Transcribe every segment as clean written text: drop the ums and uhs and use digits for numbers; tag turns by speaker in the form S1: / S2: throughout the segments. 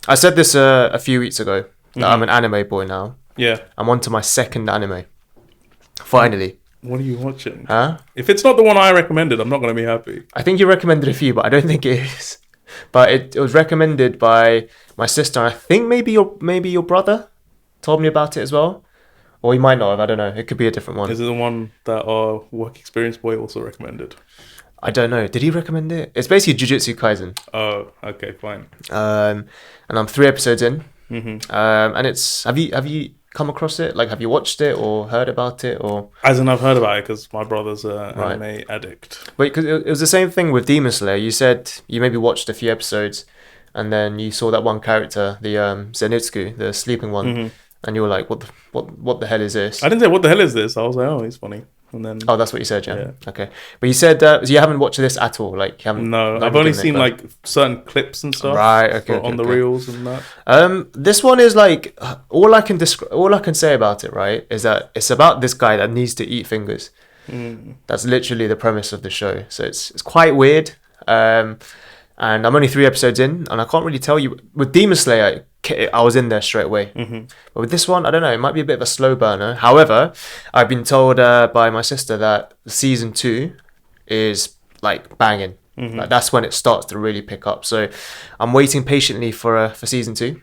S1: I said this a few weeks ago that I'm an anime boy now.
S2: Yeah.
S1: I'm on to my second anime. Finally.
S2: What are you watching?
S1: Huh?
S2: If it's not the one I recommended, I'm not going to be happy.
S1: I think you recommended a few, but I don't think it is. But it was recommended by my sister. I think maybe your brother told me about it as well. Or he might not have, I don't know. It could be a different one.
S2: Is it the one that our work experience boy also recommended?
S1: I don't know. Did he recommend it? It's basically Jujitsu Kaisen.
S2: Oh, okay, fine.
S1: And I'm 3 episodes in.
S2: Mm-hmm.
S1: And it's have you come across it? Like, have you watched it or heard about it? Or
S2: As in, I've heard about it because my brother's an anime addict.
S1: Wait, because it was the same thing with Demon Slayer. You said you maybe watched a few episodes, and then you saw that one character, the Zenitsu, the sleeping one, and you were like, "What the hell is this?"
S2: I didn't say, "What the hell is this?" I was like, "Oh, he's funny." And then,
S1: oh, that's what you said, yeah. Okay, but you said you haven't watched this at all. Like, you haven't.
S2: No, I've only seen like certain clips and stuff.
S1: Right. Okay.
S2: On the reels and that.
S1: This one is like all I can say about it. Right, is that it's about this guy that needs to eat fingers. That's literally the premise of the show. So it's quite weird. And I'm only 3 episodes in, and I can't really tell you. With Demon Slayer, I was in there straight away. But with this one, I don't know. It might be a bit of a slow burner. However, I've been told by my sister that season 2 is like banging. Like, that's when it starts to really pick up. So I'm waiting patiently for season 2.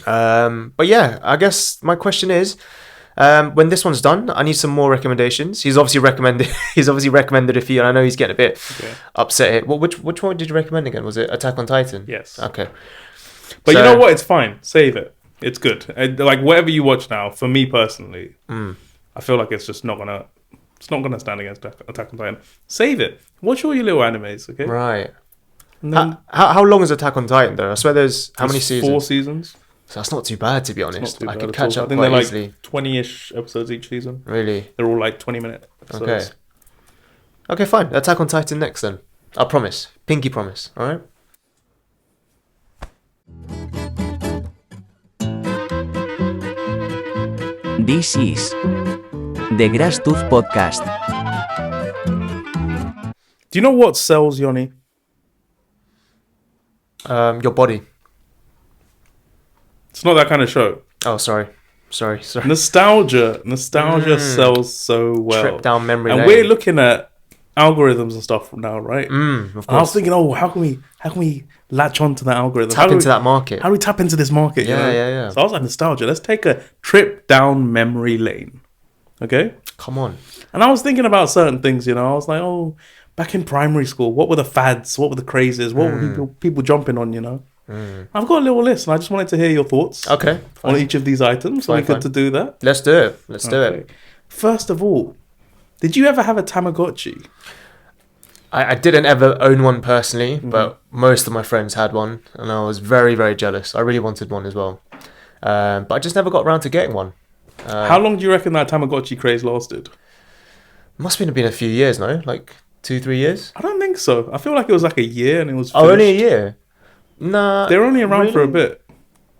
S1: But yeah, I guess my question is, when this one's done, I need some more recommendations. He's obviously recommended a few, and I know he's getting a bit upset here. Well, which one did you recommend again? Was it Attack on Titan?
S2: Yes.
S1: Okay.
S2: But you know what? It's fine. Save it. It's good. Like, whatever you watch now, for me personally, I feel like it's just not gonna stand against Attack on Titan. Save it. Watch all your little animes, okay?
S1: Right.
S2: Then,
S1: how long is Attack on Titan though? I swear there's how many seasons?
S2: 4 seasons.
S1: So that's not too bad, to be honest. I could catch up
S2: I think
S1: quite
S2: they're
S1: easily.
S2: like 20-ish episodes each season.
S1: Really?
S2: They're all like 20-minute episodes.
S1: Okay, fine. Attack on Titan next then. I promise. Pinky promise. All right?
S3: This is the GrassTooth podcast.
S2: Do you know what sells, Yonny?
S1: Your body.
S2: It's not that kind of show.
S1: Oh, sorry.
S2: Nostalgia sells so well.
S1: Trip down memory
S2: lane. And we're looking at algorithms and stuff now, right?
S1: Of course.
S2: And I was thinking, how can we latch onto that algorithm?
S1: Tap into that market.
S2: How do we tap into this market?
S1: Yeah.
S2: So I was like, nostalgia. Let's take a trip down memory lane. Okay?
S1: Come on.
S2: And I was thinking about certain things, I was like, back in primary school, what were the fads? What were the crazes? What were people jumping on, I've got a little list, and I just wanted to hear your thoughts.
S1: Okay.
S2: On each of these items. So we good to do that.
S1: Let's do it. Let's do it.
S2: First of all, did you ever have a Tamagotchi?
S1: I didn't ever own one personally, but most of my friends had one, and I was very, very jealous. I really wanted one as well. But I just never got around to getting one.
S2: How long do you reckon that Tamagotchi craze lasted?
S1: Must have been a few years, no? Like 2-3 years?
S2: I don't think so. I feel like it was like a year and it was finished.
S1: Oh, only a year? Nah.
S2: They were only around for a bit.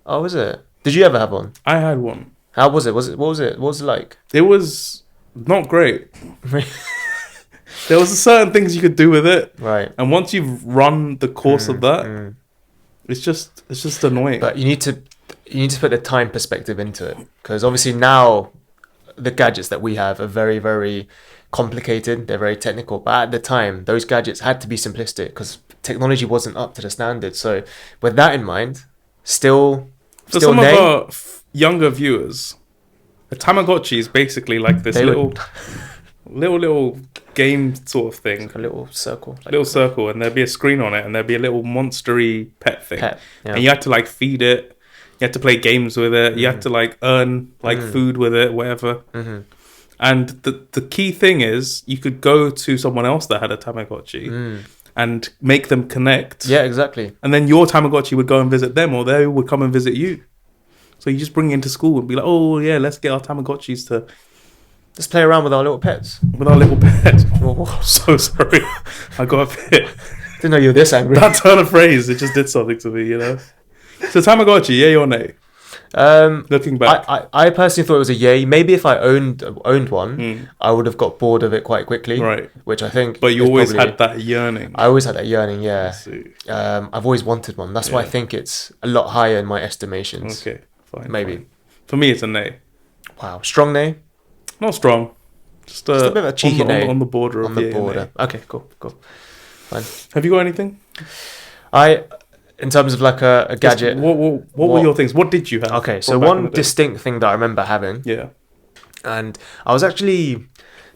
S1: Oh, was it? Did you ever have one?
S2: I had one.
S1: How was it? What was it like?
S2: It was not great. There was certain things you could do with it.
S1: Right.
S2: And once you've run the course of that, it's just annoying.
S1: But you need to put the time perspective into it, because obviously now the gadgets that we have are very, very complicated. They're very technical, but at the time those gadgets had to be simplistic because technology wasn't up to the standard. So with that in mind, still
S2: some of our younger viewers, a Tamagotchi is basically like this little game sort of thing.
S1: Like a little circle.
S2: Circle, and there'd be a screen on it, and there'd be a little monstery pet thing. And you had to like feed it. You had to play games with it. You had to like earn like food with it, whatever. And the key thing is you could go to someone else that had a Tamagotchi and make them connect.
S1: Yeah, exactly.
S2: And then your Tamagotchi would go and visit them, or they would come and visit you. So you just bring it into school and be like, oh yeah, let's get our Tamagotchis to
S1: just play around with our little pets.
S2: Oh, so sorry. I got a bit.
S1: Didn't know you were this angry.
S2: That turn of phrase, it just did something to me, So Tamagotchi, yay or nay? Looking back,
S1: I personally thought it was a yay. Maybe if I owned one, I would have got bored of it quite quickly.
S2: Right.
S1: Which I think.
S2: But you always had that yearning.
S1: I always had that yearning. Yeah. I've always wanted one. That's why I think it's a lot higher in my estimations.
S2: Okay. Fine.
S1: Maybe.
S2: Fine. For me, it's a nay.
S1: Wow. Strong nay.
S2: Not strong. Just a
S1: bit of a cheeky nay.
S2: On the border.
S1: On the border. Okay. Cool. Fine.
S2: Have you got anything?
S1: In terms of like a gadget.
S2: What were your things? What did you have?
S1: Okay, so one distinct thing that I remember having.
S2: Yeah.
S1: And I was actually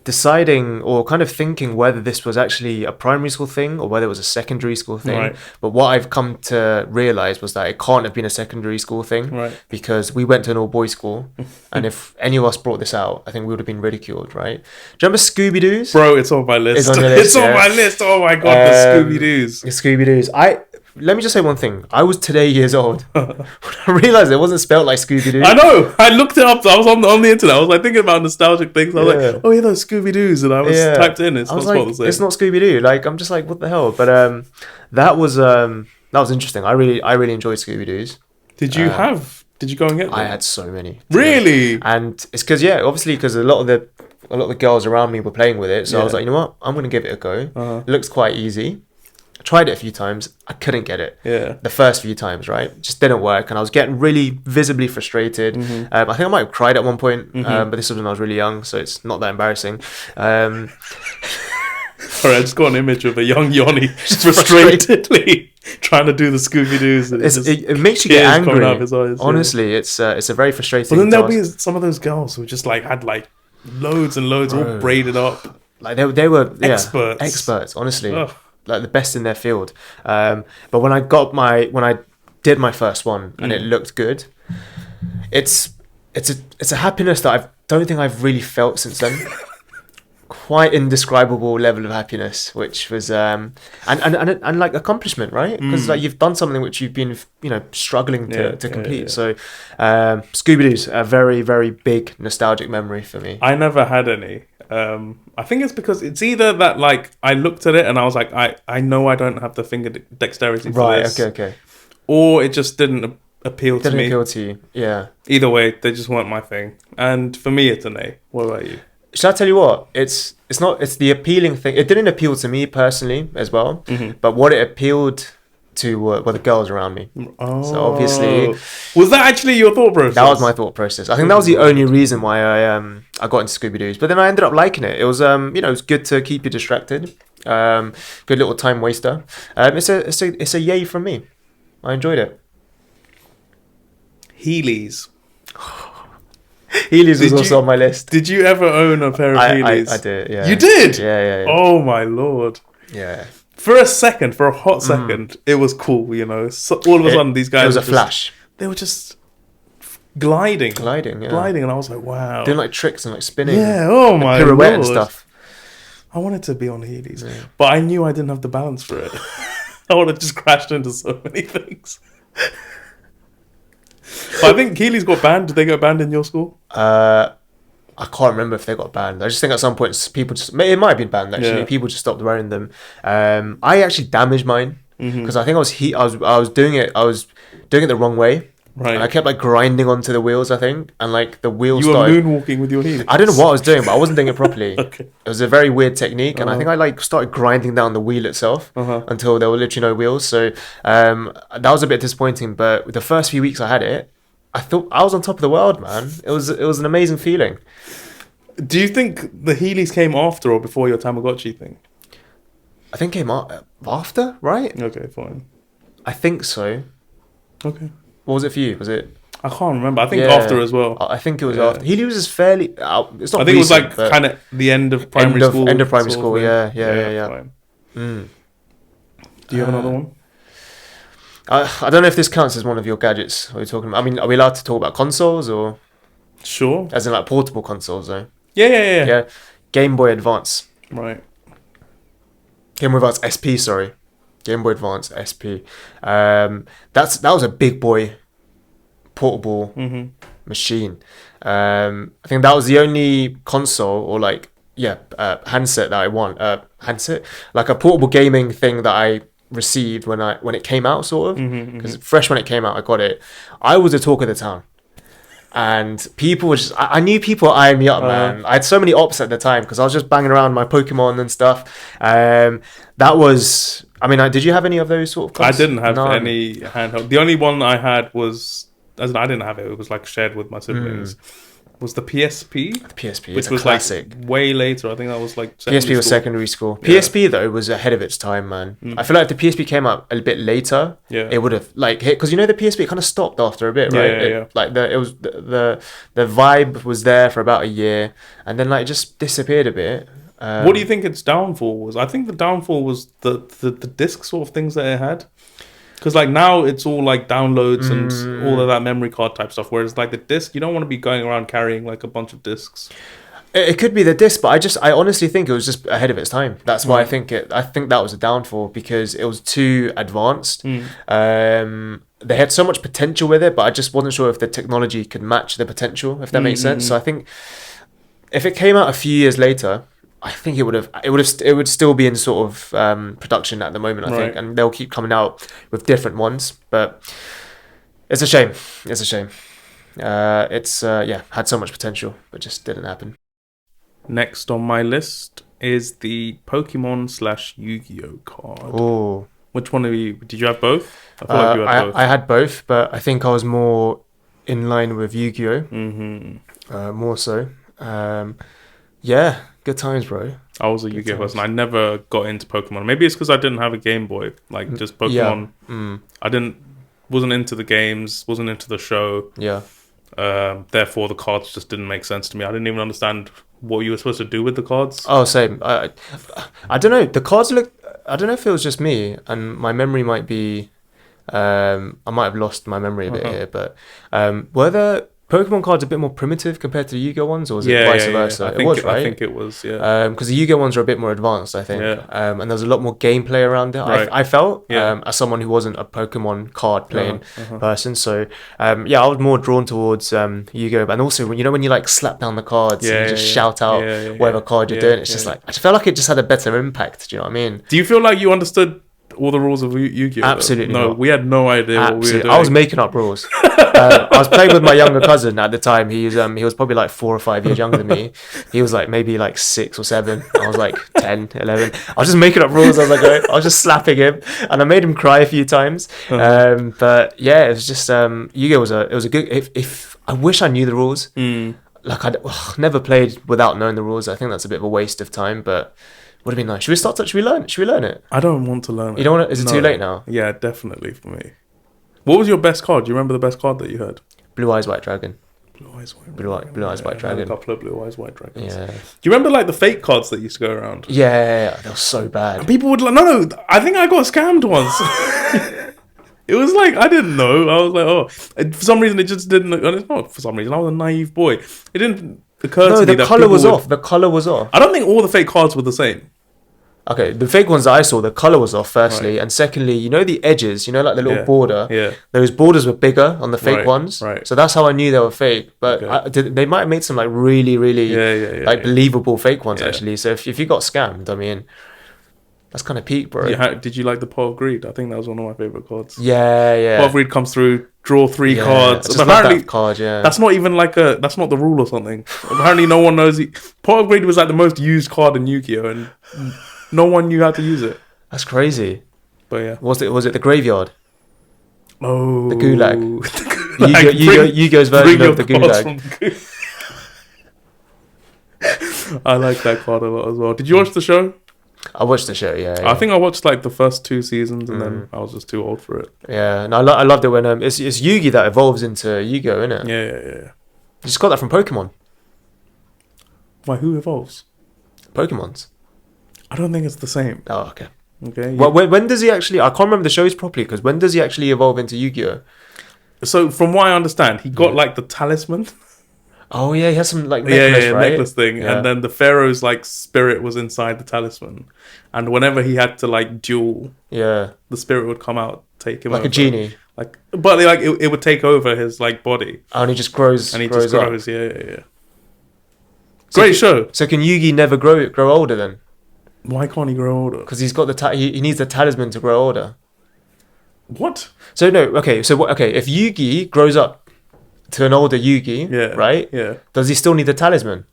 S1: deciding or kind of thinking whether this was actually a primary school thing or whether it was a secondary school thing.
S2: Right.
S1: But what I've come to realize was that it can't have been a secondary school thing.
S2: Right.
S1: Because we went to an all-boys school. And if any of us brought this out, I think we would have been ridiculed, right? Do you remember Scooby-Doo's?
S2: Bro, it's on my list.
S1: It's on your list,
S2: It's on my list. Oh my God, the Scooby-Doo's.
S1: The Scooby-Doo's. Let me just say one thing. I was today years old. When I realised it wasn't spelled like Scooby-Doo.
S2: I know. I looked it up. I was on the internet. I was like thinking about nostalgic things. I was like, oh yeah, those Scooby-Doo's. And I was typed in. It's not spelled the same.
S1: It's not Scooby-Doo. Like, I'm just like, what the hell? But that was interesting. I really enjoyed Scooby-Doo's.
S2: Did you go and get them?
S1: I had so many.
S2: Really?
S1: And it's because, obviously because a lot of the girls around me were playing with it. So I was like, you know what? I'm going to give it a go. It looks quite easy. Tried it a few times. I couldn't get it.
S2: Yeah.
S1: The first few times, right? Just didn't work. And I was getting really visibly frustrated. I think I might have cried at one point, but this was when I was really young, so it's not that embarrassing.
S2: Sorry, I just got an image of a young Yonny frustratedly trying to do the Scooby-Doo's.
S1: It makes you get angry.
S2: Out of his eyes,
S1: honestly, it's a very frustrating
S2: But then there'll be
S1: task.
S2: some of those girls who just like had like loads and loads all braided up.
S1: Like they were
S2: experts,
S1: honestly.
S2: Ugh.
S1: Like the best in their field. But when I did my first one and it looked good, it's a happiness that I don't think I've really felt since then. Quite indescribable level of happiness, which was and like accomplishment, right? Because like you've done something which you've been struggling to complete.
S2: Yeah.
S1: So Scooby-Doo's a very, very big nostalgic memory for me.
S2: I never had any. I think it's because it's either that like I looked at it and I was like, I know I don't have the finger dexterity for this.
S1: Okay.
S2: Or it just didn't appeal to me.
S1: Didn't appeal to you, yeah.
S2: Either way, they just weren't my thing. And for me, it's an A. What about you?
S1: Should I tell you what? It's the appealing thing. It didn't appeal to me personally as well, but what it appealed to were the girls around me.
S2: Oh.
S1: So obviously,
S2: was that actually your thought process?
S1: That was my thought process. I think that was the only reason why I got into Scooby-Doo's. But then I ended up liking it. It was it was good to keep you distracted. Good little time waster. It's a yay from me. I enjoyed it.
S2: Heelys.
S1: Heelys was also on my list.
S2: Did you ever own a pair of Heelys?
S1: I did, yeah.
S2: You did?
S1: Yeah.
S2: Oh my Lord.
S1: Yeah.
S2: For a hot second, it was cool, So all of a sudden, these guys...
S1: It was a flash.
S2: They were just gliding.
S1: Gliding,
S2: and I was like, wow.
S1: Doing like tricks and like spinning.
S2: Yeah, oh my
S1: pirouette
S2: Lord.
S1: And stuff.
S2: I wanted to be on Heelys, but I knew I didn't have the balance for it. I would have just crashed into so many things. But I think Heelys got banned. Did they get banned in your school?
S1: I can't remember if they got banned. I just think at some point people it might have been banned actually. Yeah. People just stopped wearing them. I actually damaged mine because I think I was doing it the wrong way.
S2: Right.
S1: And I kept like grinding onto the wheels, I think, and like the wheels.
S2: You were moonwalking with your heels.
S1: I don't know what I was doing, but I wasn't doing it properly.
S2: Okay.
S1: It was a very weird technique, and I think I like started grinding down the wheel itself until there were literally no wheels. So that was a bit disappointing. But the first few weeks I had it, I thought I was on top of the world, man. It was an amazing feeling.
S2: Do you think the Heelys came after or before your Tamagotchi thing?
S1: I think it came after, right?
S2: Okay, fine.
S1: I think so.
S2: Okay.
S1: What was it for you? Was it?
S2: I can't remember. I think after as well.
S1: I think it was after. Heelys was fairly. It's not.
S2: I think it was like kind of the end of primary school.
S1: End of primary school. Yeah.
S2: Fine. Do you have another one?
S1: I don't know if this counts as one of your gadgets. What are you talking about? I mean, are we allowed to talk about consoles or?
S2: Sure.
S1: As in like portable consoles, though.
S2: Yeah.
S1: Game Boy Advance.
S2: Right.
S1: Game Boy Advance SP. Sorry. Game Boy Advance SP. That was a big boy portable machine. I think that was the only console or like handset that I want. Handset, like a portable gaming thing that I received when it came out, sort of. Because fresh when it came out, I got it. I was the talk of the town. and people were just, I knew people eyeing me up, man. I had so many ops at the time because I was just banging around my Pokemon and stuff. That was, I mean, did you have any of those sort of cards?
S2: I didn't have any handheld. The only one I had was, as in I didn't have it, it was like shared with my siblings. Was the PSP? The
S1: PSP,
S2: which was
S1: classic.
S2: Like way later. I think that was like
S1: PSP was secondary school. PSP though was ahead of its time, man. I feel like if the PSP came out a bit later, it would have like hit, because you know the PSP kind of stopped after a bit, right? Like the vibe was there for about a year, and then like it just disappeared a bit.
S2: What do you think its downfall was? I think the downfall was the disc sort of things that it had. Because like now it's all like downloads and all of that memory card type stuff. Whereas like the disc, you don't want to be going around carrying like a bunch of discs.
S1: It could be the disc, but I honestly think it was just ahead of its time. That's why I think that was a downfall, because it was too advanced. They had so much potential with it, but I just wasn't sure if the technology could match the potential, if that makes sense. So I think if it came out a few years later, I think it would still be in sort of production at the moment, I think, and they'll keep coming out with different ones. But it's a shame. It's a shame. It's had so much potential, but just didn't happen.
S2: Next on my list is the Pokemon / Yu-Gi-Oh card.
S1: Oh,
S2: which one of you did you have? Both? I feel like you had both.
S1: I had both, but I think I was more in line with Yu-Gi-Oh. More so. Yeah. Good times, bro.
S2: I was a Yu-Gi-Oh person. I never got into Pokemon. Maybe it's because I didn't have a Game Boy. Like just Pokemon. I wasn't into the games. Wasn't into the show. Yeah. Therefore, the cards just didn't make sense to me. I didn't even understand what you were supposed to do with the cards.
S1: Oh, same. I don't know. The cards look. I don't know if it was just me and my memory might be. I might have lost my memory a bit here, but were the Pokemon cards a bit more primitive compared to the Yu-Gi-Oh ones, or was it vice versa?
S2: It was, right? I think it was,
S1: because the Yu-Gi-Oh ones are a bit more advanced, I think. And there's a lot more gameplay around it. Right. I felt, as someone who wasn't a Pokemon card playing person. So, I was more drawn towards Yu-Gi-Oh. And also, when you like slap down the cards and just shout out whatever card you're doing, it's just like, I felt like it just had a better impact. Do you know what I mean?
S2: Do you feel like you understood all the rules of Yu-Gi-Oh?
S1: Absolutely
S2: no,
S1: not.
S2: We had no idea what we were doing.
S1: I was making up rules. I was playing with my younger cousin at the time. He was probably like 4 or 5 years younger than me. He was like maybe like 6 or 7. I was like 10, 11. I was just making up rules. I was just slapping him, and I made him cry a few times. But yeah, it was just Yu-Gi-Oh was a good. If I wish I knew the rules. Like I never played without knowing the rules. I think that's a bit of a waste of time, but. Would have been nice. Should we learn it? I
S2: don't want to learn it.
S1: You don't want to, is it too late now?
S2: Yeah, definitely for me. What was your best card? Do you remember the best card that you had?
S1: Blue Eyes White Dragon.
S2: Blue Eyes White
S1: Dragon.
S2: I had a couple of Blue Eyes White Dragons.
S1: Yeah.
S2: Do you remember like the fake cards that used to go around?
S1: Yeah, they were so bad.
S2: And people would like, no, I think I got scammed once. It was like, I didn't know. I was like, oh. For some reason, it just didn't. It's not for some reason. I was a naive boy. It didn't occur to me that
S1: the colour was off. The colour was off.
S2: I don't think all the fake cards were the same.
S1: Okay, the fake ones that I saw, the colour was off, firstly. Right. And secondly, you know the edges, like the little border?
S2: Yeah.
S1: Those borders were bigger on the fake ones.
S2: Right.
S1: So that's how I knew they were fake. But they might have made some like really, really believable fake ones, actually. So if you got scammed, I mean, that's kind of peak, bro.
S2: Did you like the Pot of Greed? I think that was one of my favourite cards.
S1: Yeah.
S2: Pot of Greed comes through, draw 3 cards.
S1: Apparently, that card,
S2: that's not even like that's not the rule or something. Apparently no one knows. Pot of Greed was like the most used card in Yu-Gi-Oh! And no one knew how to use it.
S1: That's crazy.
S2: But yeah.
S1: Was it the graveyard?
S2: Oh.
S1: The Gulag. Yu-Gi-Oh's version of the Gulag.
S2: I like that card a lot as well. Did you watch the show?
S1: I watched the show, yeah.
S2: I think I watched like the first 2 seasons and then I was just too old for it.
S1: Yeah, and I loved it when it's Yugi that evolves into Yu-Gi-Oh, isn't it?
S2: Yeah.
S1: You just got that from Pokemon.
S2: Why, who evolves?
S1: Pokemon's.
S2: I don't think it's the same.
S1: Oh, okay.
S2: Okay.
S1: Well, when does he actually... I can't remember the shows properly, because when does he actually evolve into Yu-Gi-Oh?
S2: So, from what I understand, he got like the talisman.
S1: Oh, yeah, he has some like necklace, right?
S2: Necklace thing. Yeah. And then the Pharaoh's like spirit was inside the talisman. And whenever he had to like duel, the spirit would come out, take him
S1: like
S2: over.
S1: A genie.
S2: But it would take over his like body.
S1: Oh, and he just grows.
S2: And he
S1: grows
S2: just grows,
S1: up.
S2: Yeah. Great show.
S1: So can Yugi never grow older then?
S2: Why can't he grow older?
S1: Because he's got he needs the talisman to grow older.
S2: What?
S1: So no, okay. So if Yugi grows up to an older Yugi, right?
S2: Yeah.
S1: Does he still need the talisman?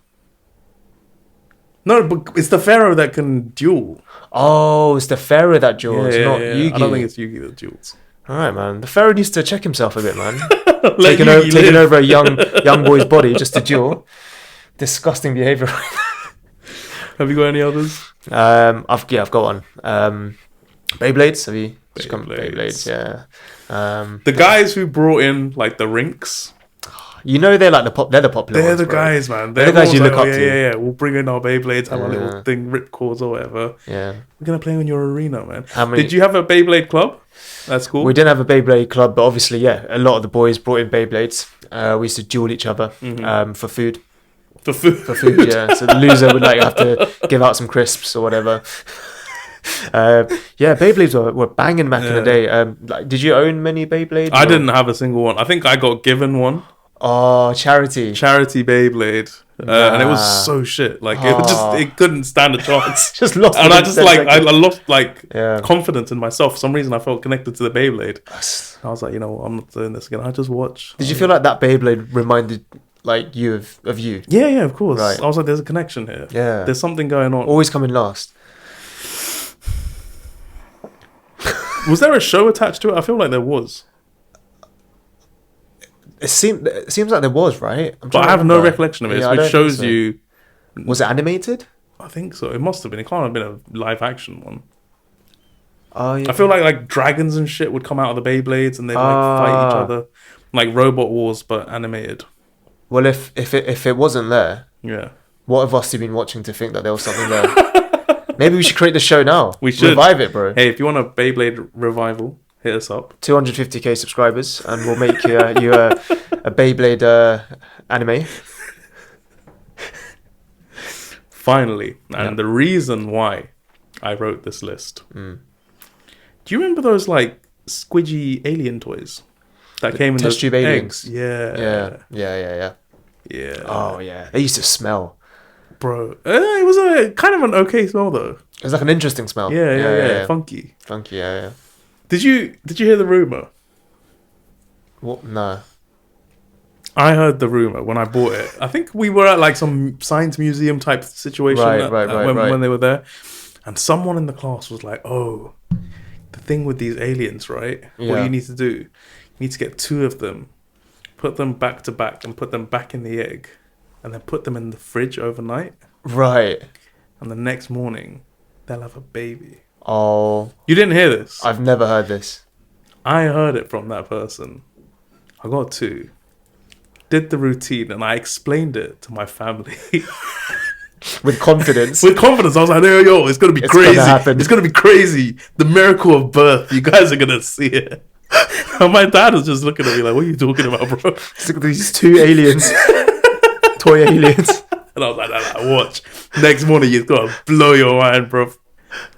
S2: No, but it's the Pharaoh that can duel.
S1: Oh, it's the Pharaoh that duels, not Yugi.
S2: I don't think it's Yugi that duels.
S1: All right, man. The Pharaoh needs to check himself a bit, man.
S2: taking
S1: over a young boy's body just to duel. Disgusting behavior.
S2: Have you got any others?
S1: I've got one. Beyblades. Have you?
S2: Beyblades,
S1: yeah.
S2: The guys who brought in like the rinks.
S1: You know they're like they're the popular
S2: They're
S1: ones,
S2: the
S1: bro.
S2: guys, man.
S1: They're the guys you look up to.
S2: Yeah. We'll bring in our Beyblades, have our little thing, ripcords or whatever.
S1: Yeah.
S2: We're going to play in your arena, man.
S1: How many...
S2: Did you have a Beyblade club? That's cool.
S1: We didn't have a Beyblade club, but obviously, yeah, a lot of the boys brought in Beyblades. We used to duel each other for food.
S2: For food,
S1: yeah. So the loser would like have to give out some crisps or whatever. Beyblades were banging back in the day. Like, did you own many Beyblades?
S2: I didn't have a single one. I think I got given one.
S1: Oh, charity
S2: Beyblade, and it was so shit. Like it couldn't stand a chance.
S1: Just lost,
S2: and I lost confidence in myself. For some reason, I felt connected to the Beyblade. I was like, you know what, I'm not doing this again. I just watch.
S1: Did you feel like that Beyblade reminded like you of you?
S2: Yeah, of course.
S1: Right.
S2: I was like, there's a connection here.
S1: Yeah,
S2: there's something going on.
S1: Always coming last.
S2: Was there a show attached to it? I feel like there was.
S1: It seems like there was, right?
S2: But I have no recollection of it, which shows you...
S1: Was it animated?
S2: I think so. It must have been. It can't have been a live action one.
S1: Oh, yeah.
S2: I feel like dragons and shit would come out of the Beyblades and they'd fight each other. Like Robot Wars, but animated.
S1: Well, if it wasn't there...
S2: Yeah.
S1: What have us been watching to think that there was something there? Maybe we should create the show now.
S2: We should.
S1: Revive it, bro.
S2: Hey, if you want a Beyblade revival... Hit us up.
S1: 250k subscribers, and we'll make you a Beyblade anime.
S2: Finally, and the reason why I wrote this list. Do you remember those like squidgy alien toys that came in
S1: test tube aliens?
S2: Yeah.
S1: Oh yeah, they used to smell,
S2: bro. It was a kind of an okay smell though.
S1: It was like an interesting smell.
S2: Yeah. Funky.
S1: Yeah.
S2: Did you hear the rumor?
S1: What? No.
S2: I heard the rumor when I bought it. I think we were at like some science museum type situation when they were there, and someone in the class was like, "Oh, the thing with these aliens, right? What you need to do, you need to get 2 of them, put them back to back, and put them back in the egg, and then put them in the fridge overnight.
S1: Right.
S2: And the next morning, they'll have a baby."
S1: Oh.
S2: You didn't hear this?
S1: I've never heard this.
S2: I heard it from that person. I got 2. Did the routine and I explained it to my family.
S1: With confidence.
S2: I was like, yo, it's going to be crazy. It's going to be crazy. The miracle of birth. You guys are going to see it. And my dad was just looking at me like, what are you talking about, bro?
S1: Look at these 2 aliens. Toy aliens.
S2: And I was like, watch. Next morning, you've got to blow your mind, bro.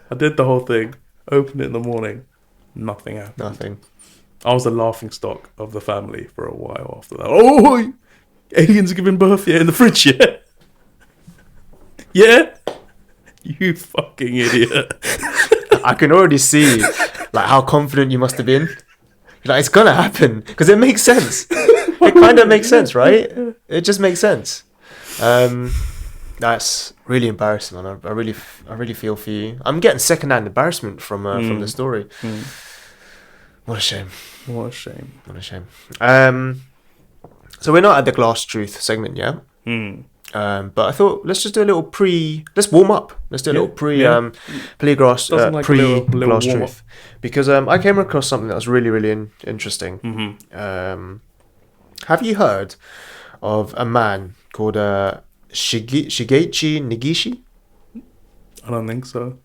S2: I did the whole thing, opened it in the morning, nothing happened.
S1: Nothing.
S2: I was the laughing stock of the family for a while after that. Oh, aliens are giving birth, in the fridge, yeah? Yeah? You fucking idiot.
S1: I can already see like how confident you must have been. Like, it's gonna happen, because it makes sense. It kind of makes sense, right? It just makes sense. That's really embarrassing, man. I really feel for you. I'm getting secondhand embarrassment from the story. What a shame. So we're not at the GlassTruth segment yet. But I thought let's just do a little let's warm up. Let's do a little GlassTruth, because I came across something that was really, really interesting. Have you heard of a man called Shigeichi Negishi?
S2: I don't think so.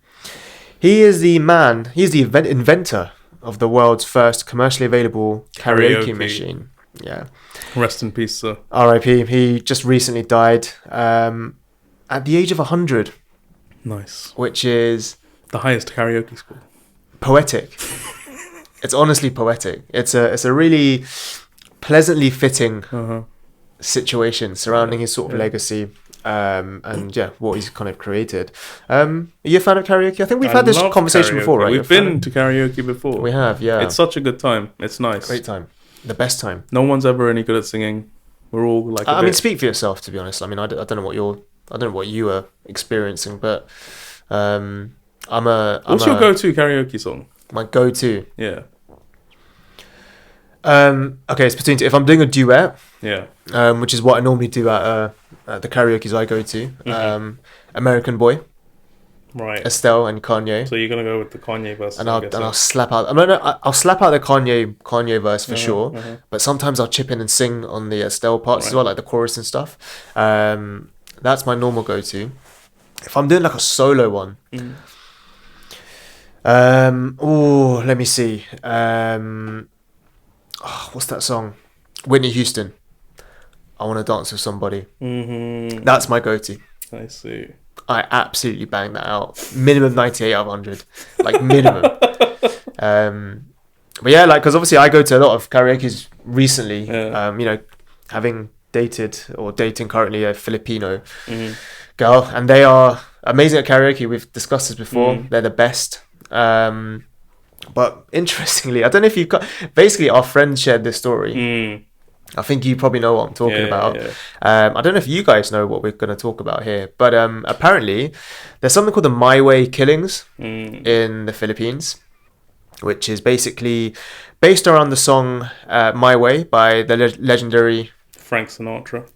S1: He's the inventor of the world's first commercially available karaoke machine. Yeah.
S2: Rest in peace, sir.
S1: R.I.P. He just recently died at the age of 100.
S2: Nice.
S1: Which is...
S2: the highest karaoke score.
S1: Poetic. It's honestly poetic. It's a really pleasantly fitting situation surrounding his sort of legacy. And what he's kind of created. Are you a fan of karaoke? I think we've had this conversation before, right?
S2: We've been to karaoke before.
S1: We have, yeah.
S2: It's such a good time. It's nice.
S1: Great time. The best time.
S2: No one's ever any good at singing. We're all like.
S1: I mean, speak for yourself. To be honest, I mean, I don't know what you are experiencing, but
S2: What's your go-to karaoke song?
S1: My go-to.
S2: Yeah.
S1: Okay, it's between if I'm doing a duet.
S2: Yeah.
S1: Which is what I normally do at the karaoke's I go to. American Boy.
S2: Right.
S1: Estelle and Kanye.
S2: So you're gonna go with the Kanye verse.
S1: And I'll slap out. I'll slap out the Kanye verse for sure. But sometimes I'll chip in and sing on the Estelle parts as well, like the chorus and stuff. That's my normal go-to. If I'm doing like a solo one, let me see. What's that song? Whitney Houston. I Want to Dance With Somebody. That's my go-to.
S2: I see.
S1: I absolutely bang that out. Minimum 98 out of 100. Like, minimum. But yeah, like, because obviously I go to a lot of karaoke's recently. You know, having dated or dating currently a Filipino girl. And they are amazing at karaoke. We've discussed this before. They're the best. But interestingly, I don't know if you've got... Basically, our friend shared this story. I think you probably know what I'm talking about.
S2: Yeah.
S1: I don't know if you guys know what we're going to talk about here, but apparently there's something called the My Way killings in the Philippines, which is basically based around the song My Way by the legendary
S2: Frank Sinatra.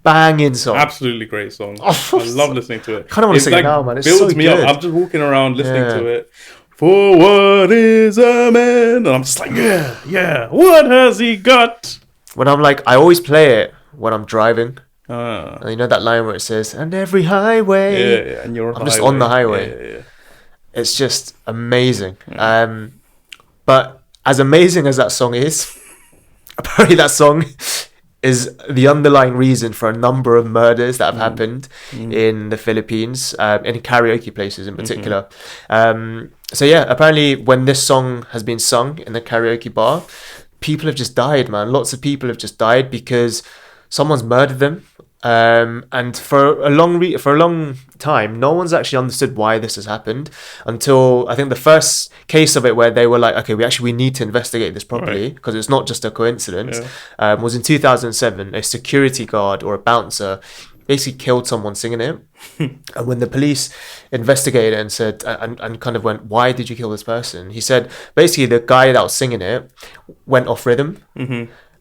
S1: Banging song.
S2: Absolutely great song. I love listening to it.
S1: Kind of want to sing it now, man. It
S2: builds
S1: so
S2: me
S1: good.
S2: up. I'm just walking around listening to it. For what is a man? And I'm just like, yeah. What has he got?
S1: When I'm like, I always play it when I'm driving.
S2: And
S1: you know that line where it says, and every highway.
S2: Yeah, and you're on
S1: I'm just on the highway.
S2: Yeah.
S1: It's just amazing. But as amazing as that song is, apparently that song is the underlying reason for a number of murders that have happened in the Philippines, in karaoke places in particular. So yeah, apparently when this song has been sung in the karaoke bar, people have just died, man. Lots of people have just died because someone's murdered them. And for a long time, no one's actually understood why this has happened until I think the first case of it where they were like, okay, we need to investigate this properly because it's not just a coincidence. Was in 2007. A security guard or a bouncer basically killed someone singing it. And when the police investigated and said and kind of went, why did you kill this person? He said basically the guy that was singing it went off rhythm.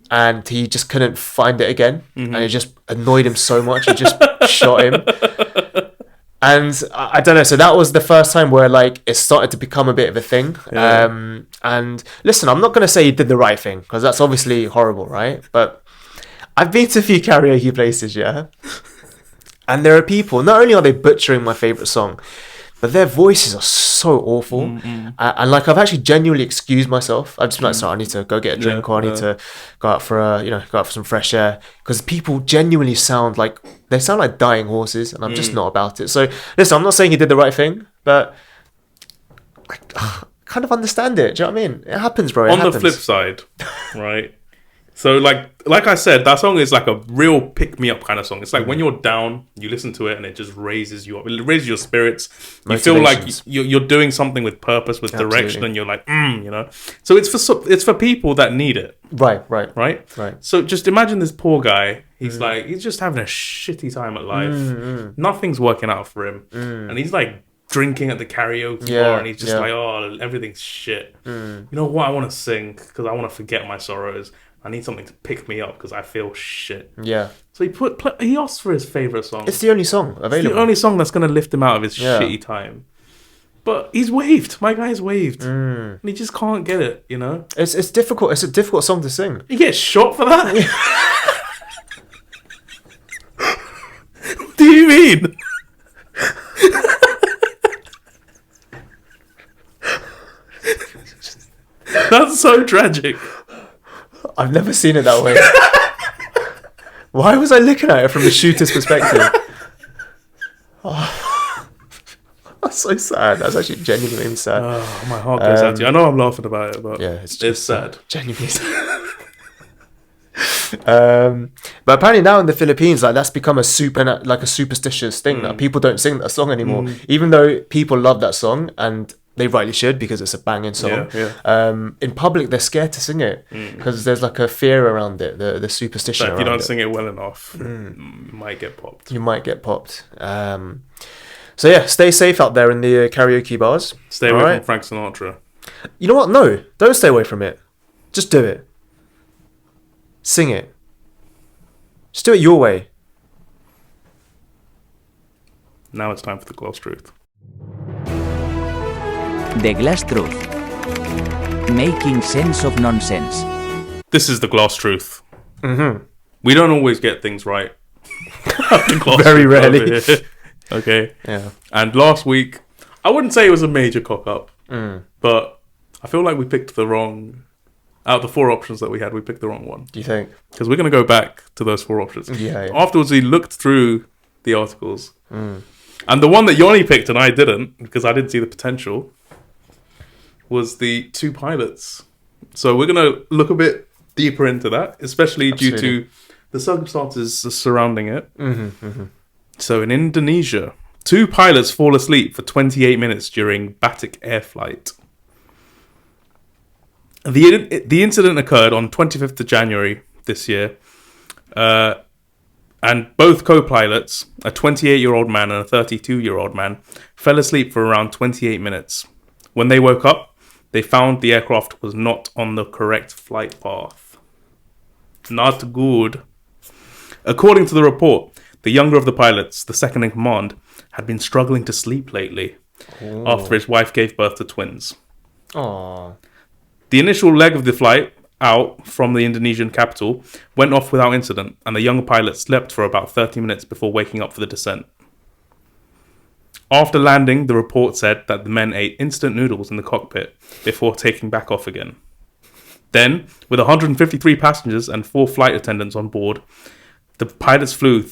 S1: And he just couldn't find it again. And it just annoyed him so much. He just shot him. And I don't know. So that was the first time where like it started to become a bit of a thing. And listen, I'm not going to say he did the right thing because that's obviously horrible, right? But I've been to a few karaoke places, yeah? And there are people, not only are they butchering my favourite song, but their voices are so awful. And like I've actually genuinely excused myself. I've just been like, sorry, I need to go get a drink or I need to go out for some fresh air. Because people genuinely sound like dying horses and I'm just not about it. So listen, I'm not saying he did the right thing, but I kind of understand it. Do you know what I mean? It happens, bro.
S2: On the flip side, right? So like I said, that song is like a real pick-me-up kind of song. It's like when you're down, you listen to it and it just raises you up. It raises your spirits. You feel like you're doing something with purpose, with direction, and you're like, you know. So it's for people that need it.
S1: Right.
S2: So just imagine this poor guy. He's like, he's just having a shitty time at life. Nothing's working out for him. And he's like drinking at the karaoke bar and he's just like, oh, everything's shit. You know what? I want to sing because I want to forget my sorrows. I need something to pick me up because I feel shit. Yeah. So he asked for his favourite song.
S1: It's the only song available.
S2: It's the only song that's going to lift him out of his shitty time. But he's waved. My guy's waved. And he just can't get it, you know?
S1: It's difficult. It's a difficult song to sing.
S2: He gets shot for that? What do you mean? That's so tragic.
S1: I've never seen it that way. Why was I looking at it from the shooter's perspective? That's so sad. That's actually genuinely made me sad.
S2: Oh, my heart goes out to you. I know I'm laughing about it, but
S1: yeah,
S2: it's sad.
S1: Genuinely sad. But apparently now in the Philippines, like that's become a superstitious thing that people don't sing that song anymore, even though people love that song and they rightly should because it's a banging song. In public, they're scared to sing it because there's like a fear around it, the superstition.
S2: But if you
S1: around
S2: don't
S1: it.
S2: sing it well enough, you might get popped.
S1: You might get popped. So yeah, stay safe out there in the karaoke bars.
S2: Stay away from Frank Sinatra.
S1: You know what? No, don't stay away from it. Just do it. Sing it. Just do it your way.
S2: Now it's time for the GlassTruth.
S3: The GlassTruth. Making sense of nonsense.
S2: This is the GlassTruth.
S1: Mm-hmm.
S2: We don't always get things right.
S1: Very rarely.
S2: Okay.
S1: Yeah.
S2: And last week, I wouldn't say it was a major cock-up, but I feel like we picked the wrong... Out of the 4 options that we had, we picked the wrong one.
S1: Do you think?
S2: Because we're going to go back to those 4 options.
S1: Yeah.
S2: Afterwards, we looked through the articles. And the one that Yonny picked and I didn't, because I didn't see the potential, was the 2 pilots. So we're going to look a bit deeper into that, especially due to the circumstances surrounding it. So in Indonesia, 2 pilots fall asleep for 28 minutes during Batik air flight. The incident occurred on 25th of January this year. And both co-pilots, a 28-year-old man and a 32-year-old man, fell asleep for around 28 minutes. When they woke up, they found the aircraft was not on the correct flight path. Not good. According to the report, the younger of the pilots, the second in command, had been struggling to sleep lately after his wife gave birth to twins.
S1: Aww.
S2: The initial leg of the flight out from the Indonesian capital went off without incident, and the younger pilot slept for about 30 minutes before waking up for the descent. After landing, the report said that the men ate instant noodles in the cockpit before taking back off again. Then, with 153 passengers and 4 flight attendants on board, the pilots flew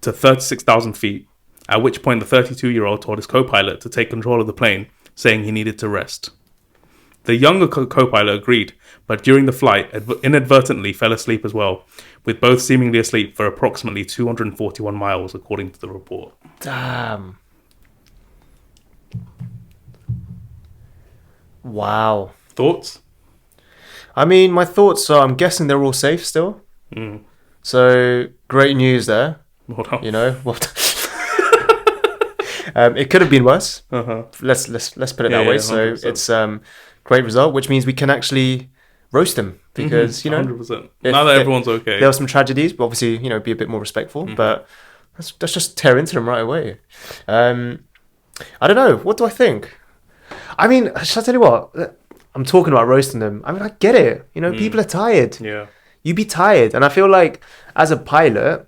S2: to 36,000 feet, at which point the 32-year-old told his co-pilot to take control of the plane, saying he needed to rest. The younger co-pilot agreed, but during the flight inadvertently fell asleep as well, with both seemingly asleep for approximately 241 miles, according to the report.
S1: Damn. Wow.
S2: Thoughts?
S1: I mean, my thoughts are, I'm guessing they're all safe still. So, great news there.
S2: Well done.
S1: You know, it could have been worse. Let's put it that way. 100%. So it's great result, which means we can actually roast them because you know,
S2: 100%. Now that everyone's okay,
S1: there were some tragedies, but obviously you know, be a bit more respectful. But let's just tear into them right away. I don't know. What do I think? I mean, shall I tell you what? I'm talking about roasting them. I mean, I get it. You know, people are tired.
S2: Yeah.
S1: You be tired. And I feel like as a pilot,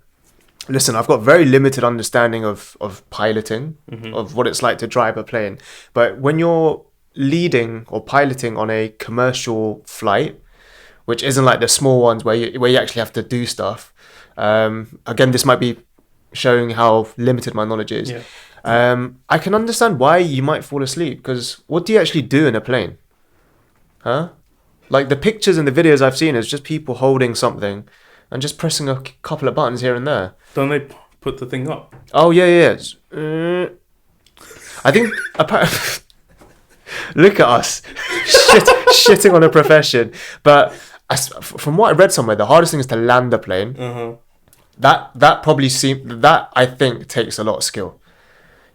S1: listen, I've got very limited understanding of piloting, of what it's like to drive a plane. But when you're leading or piloting on a commercial flight, which isn't like the small ones where you actually have to do stuff. Again, this might be showing how limited my knowledge is. Yeah. I can understand why you might fall asleep, because what do you actually do in a plane? Huh? Like the pictures and the videos I've seen is just people holding something and just pressing a couple of buttons here and there.
S2: Don't they put the thing up?
S1: Oh, yeah. I think... Look at us. Shitting on a profession. But from what I read somewhere, the hardest thing is to land the plane. That probably that I think takes a lot of skill.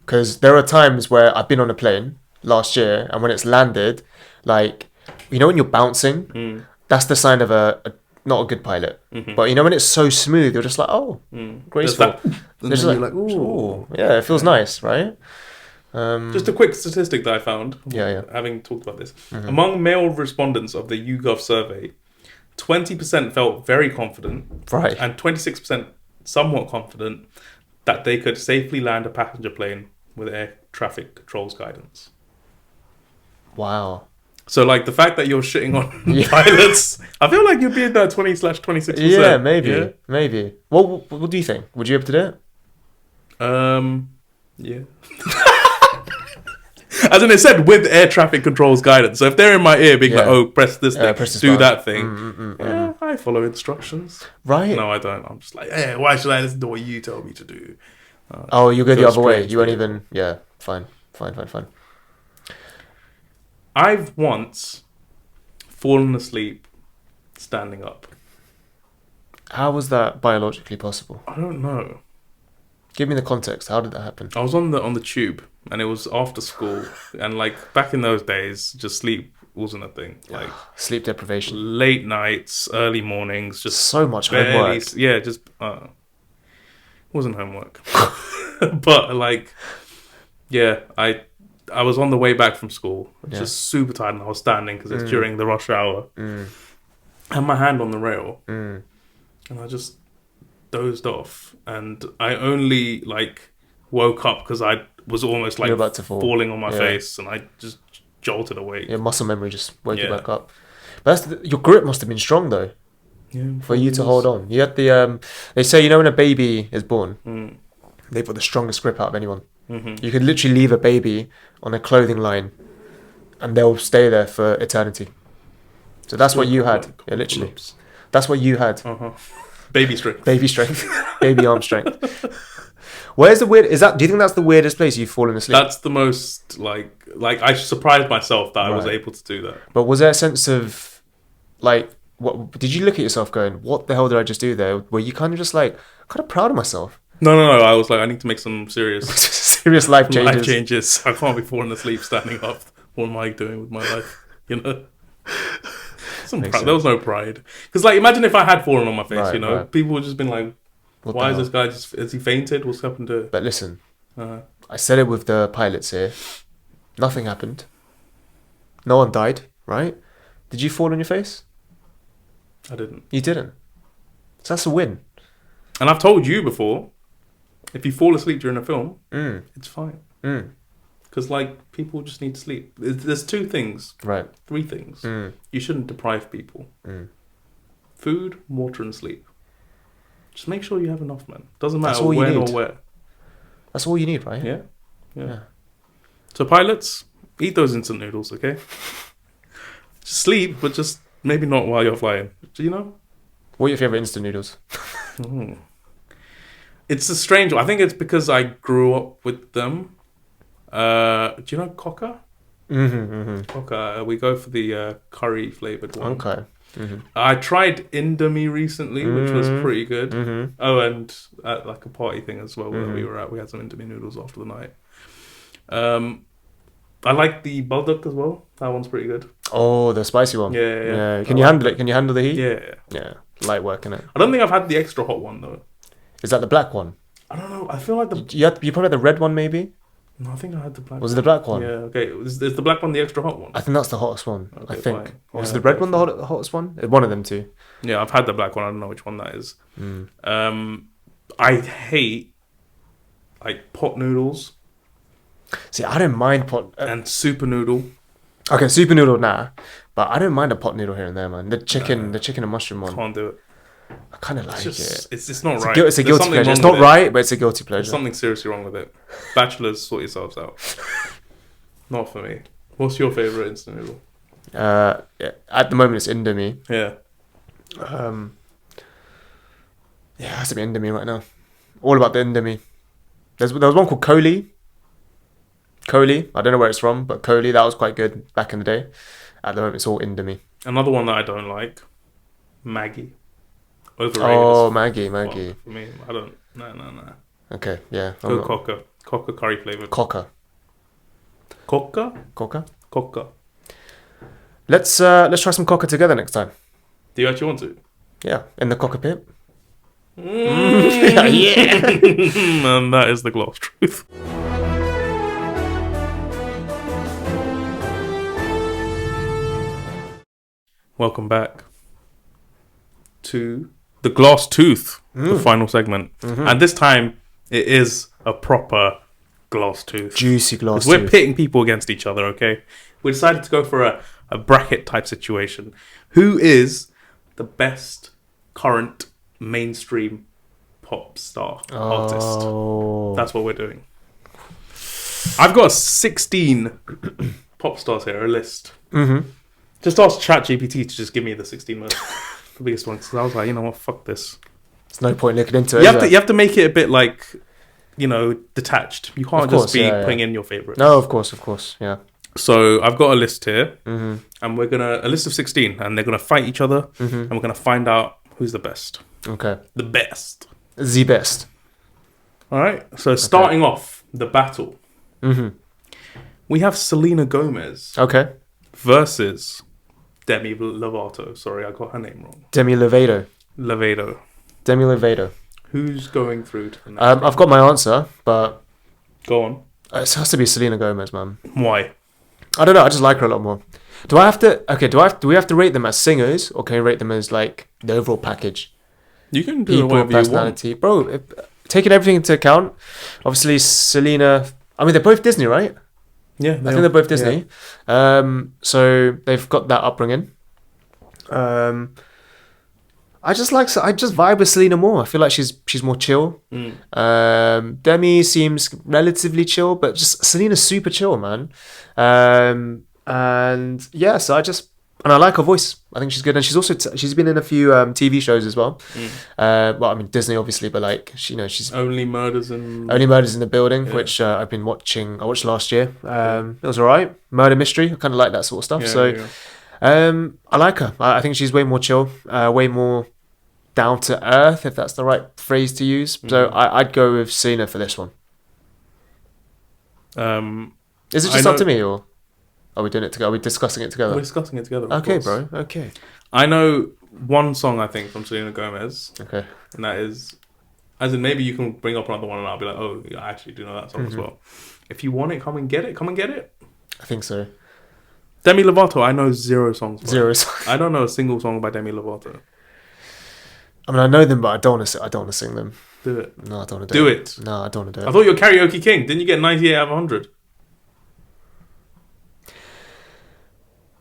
S1: Because there are times where I've been on a plane last year, and when it's landed, like, you know when you're bouncing, that's the sign of not a good pilot. But you know when it's so smooth, you're just like, oh, graceful. Just like, ooh, yeah, it feels nice, right?
S2: Just a quick statistic that I found, having talked about this. Among male respondents of the YouGov survey, 20% felt very confident,
S1: right,
S2: and 26% somewhat confident that they could safely land a passenger plane with air traffic controls guidance.
S1: Wow.
S2: So, like, the fact that you're shitting on pilots, I feel like you'd be in that 20/26%.
S1: Yeah, maybe. What do you think? Would you be able to do it?
S2: Yeah. As in, it said with air traffic controls guidance. So if they're in my ear being like, oh, press this thing, do that thing. I follow instructions.
S1: Right.
S2: No, I don't. I'm just like, why should I listen to what you tell me to do?
S1: You go the other way. You won't even... Yeah, fine.
S2: I've once fallen asleep standing up.
S1: How was that biologically possible?
S2: I don't know.
S1: Give me the context. How did that happen?
S2: I was on the tube, and it was after school, and like back in those days, just sleep wasn't a thing. Like
S1: sleep deprivation,
S2: late nights, early mornings, just
S1: so much homework.
S2: Yeah, just wasn't homework, but like, yeah, I was on the way back from school, just super tired, and I was standing because it's during the rush hour. I had my hand on the rail, and I just dozed off, and I only like woke up because I was almost like
S1: about to
S2: falling on my face, and I just jolted awake.
S1: Yeah, muscle memory just woke you back up. But your grip must have been strong though, for you to hold on. You had the they say, when a baby is born, they've got the strongest grip out of anyone. You could literally leave a baby on a clothing line, and they'll stay there for eternity. So that's what you had. Yeah, literally. That's what you had.
S2: Baby strength.
S1: Baby strength. Baby arm strength. Where's the weird? Do you think that's the weirdest place you've fallen asleep?
S2: That's the most like I surprised myself that I was able to do that.
S1: But was there a sense of like, what did you look at yourself going, what the hell did I just do there? Were you kind of just like, kind of proud of myself?
S2: No. I was like, I need to make some serious
S1: life changes.
S2: I can't be falling asleep standing up. What am I doing with my life? There was no pride. Because like, imagine if I had fallen on my face. People would just been like, why is this guy has he fainted? What's happened to?
S1: But listen, I said it with the pilots here. Nothing happened. No one died, right? Did you fall on your face?
S2: I didn't.
S1: You didn't. So that's a win.
S2: And I've told you before, if you fall asleep during a film, it's fine. Because like, people just need to sleep. There's two things,
S1: right?
S2: Three things. You shouldn't deprive people. Food, water, and sleep. Just make sure you have enough, man. Doesn't matter when or where.
S1: That's all you need, right?
S2: Yeah. So pilots, eat those instant noodles, okay? Just sleep, but just maybe not while you're flying. Do you know?
S1: What are your favorite instant noodles?
S2: It's a strange one. I think it's because I grew up with them. Do you know Coca? Coca. We go for the curry flavored one.
S1: Okay.
S2: I tried Indomie recently, which was pretty good. Oh, and at like a party thing as well where we were at, we had some Indomie noodles after the night. I like the Baldock as well. That one's pretty good.
S1: Oh, the spicy one.
S2: Yeah.
S1: Can you handle it? Can you handle the heat?
S2: Yeah.
S1: Light work, innit?
S2: I don't think I've had the extra hot one though.
S1: Is that the black one?
S2: I don't know. I feel like
S1: you probably had the red one, maybe.
S2: No, I think I had the black.
S1: Was it the black one?
S2: Yeah. Okay. Is the black one the extra hot one?
S1: I think that's the hottest one. Okay, I think.
S2: Fine.
S1: Was the red one the hottest one? One of them two.
S2: Yeah, I've had the black one. I don't know which one that is. I hate like pot noodles.
S1: See, I don't mind pot
S2: and super noodle.
S1: Okay, super noodle, nah, but I don't mind a pot noodle here and there, man. The chicken and mushroom one.
S2: Can't do it.
S1: I kind of like it.
S2: It's not right.
S1: It's a guilty pleasure. It's not right, but it's a guilty pleasure.
S2: There's something seriously wrong with it. Bachelors, sort yourselves out. Not for me. What's your favorite instant noodle?
S1: At the moment, it's Indomie.
S2: Yeah.
S1: It has to be Indomie right now. All about the Indomie. There was one called Koli. I don't know where it's from, but Koli, that was quite good back in the day. At the moment, it's all Indomie.
S2: Another one that I don't like, Maggie. Overrated.
S1: Oh, Maggie.
S2: For me, I don't. No.
S1: Okay, yeah.
S2: Coca curry flavored.
S1: Coca. Let's try some coca together next time.
S2: Do you actually want to?
S1: Yeah, in the coca pit.
S2: Yeah. And that is the GlassTruth. Welcome back to the GlassTooth, the final segment. And this time, it is a proper GlassTooth.
S1: Juicy GlassTooth.
S2: We're pitting people against each other, okay? We decided to go for a bracket type situation. Who is the best current mainstream pop star artist? That's what we're doing. I've got 16 pop stars here, a list. Just ask ChatGPT to just give me the 16 most, the biggest ones. Because I was like, you know what, fuck this.
S1: There's no point looking into it.
S2: You have to make it a bit like, detached. You can't just be putting in your favourites.
S1: No, of course, yeah.
S2: So I've got a list here, and we're a list of 16, and they're gonna fight each other, and we're gonna find out who's the best.
S1: Okay.
S2: The best.
S1: The best.
S2: All right. So starting off the battle, we have Selena Gomez.
S1: Okay.
S2: Versus Demi Lovato. Sorry, I got her name wrong.
S1: Demi Lovato.
S2: Demi
S1: Lovato.
S2: Who's going through to the next
S1: I've got my answer, but
S2: go on.
S1: It has to be Selena Gomez, man.
S2: Why?
S1: I don't know. I just like her a lot more. Do we have to rate them as singers, or can we rate them as like the overall package?
S2: You can do whatever
S1: personality,
S2: you
S1: bro.
S2: want.
S1: Taking everything into account, obviously Selena. I mean, they're both Disney, right?
S2: Yeah,
S1: I think they're both Disney. Yeah. So they've got that upbringing. I just vibe with Selena more. I feel like she's more chill. Demi seems relatively chill, but just Selena's super chill, man. And yeah, so I like her voice. I think she's good, and she's also she's been in a few TV shows as well. Well, I mean Disney obviously, but like she's
S2: Only Murders in
S1: the Building, which I've been watching. I watched last year. It was alright. Murder mystery. I kind of like that sort of stuff. I like her. I think she's way more chill, way more down to earth, if that's the right phrase to use. So I'd go with Selena for this one. Is it just up to me, or are we doing it together? Are we discussing it together?
S2: We're discussing it together.
S1: Okay, bro. Okay.
S2: I know one song, I think, from Selena Gomez.
S1: Okay.
S2: And that is, as in maybe you can bring up another one and I'll be like, oh, I actually do know that song as well. If you want it, come and get it. Come and get it.
S1: I think so.
S2: Demi Lovato, I know 0 songs.
S1: Zero songs.
S2: I don't know a single song by Demi Lovato.
S1: I mean, I know them, but I don't want to sing them.
S2: Do it.
S1: No, I don't want to
S2: do it.
S1: No, I don't want to do it.
S2: I thought you were karaoke king. Didn't you get 98 out of 100?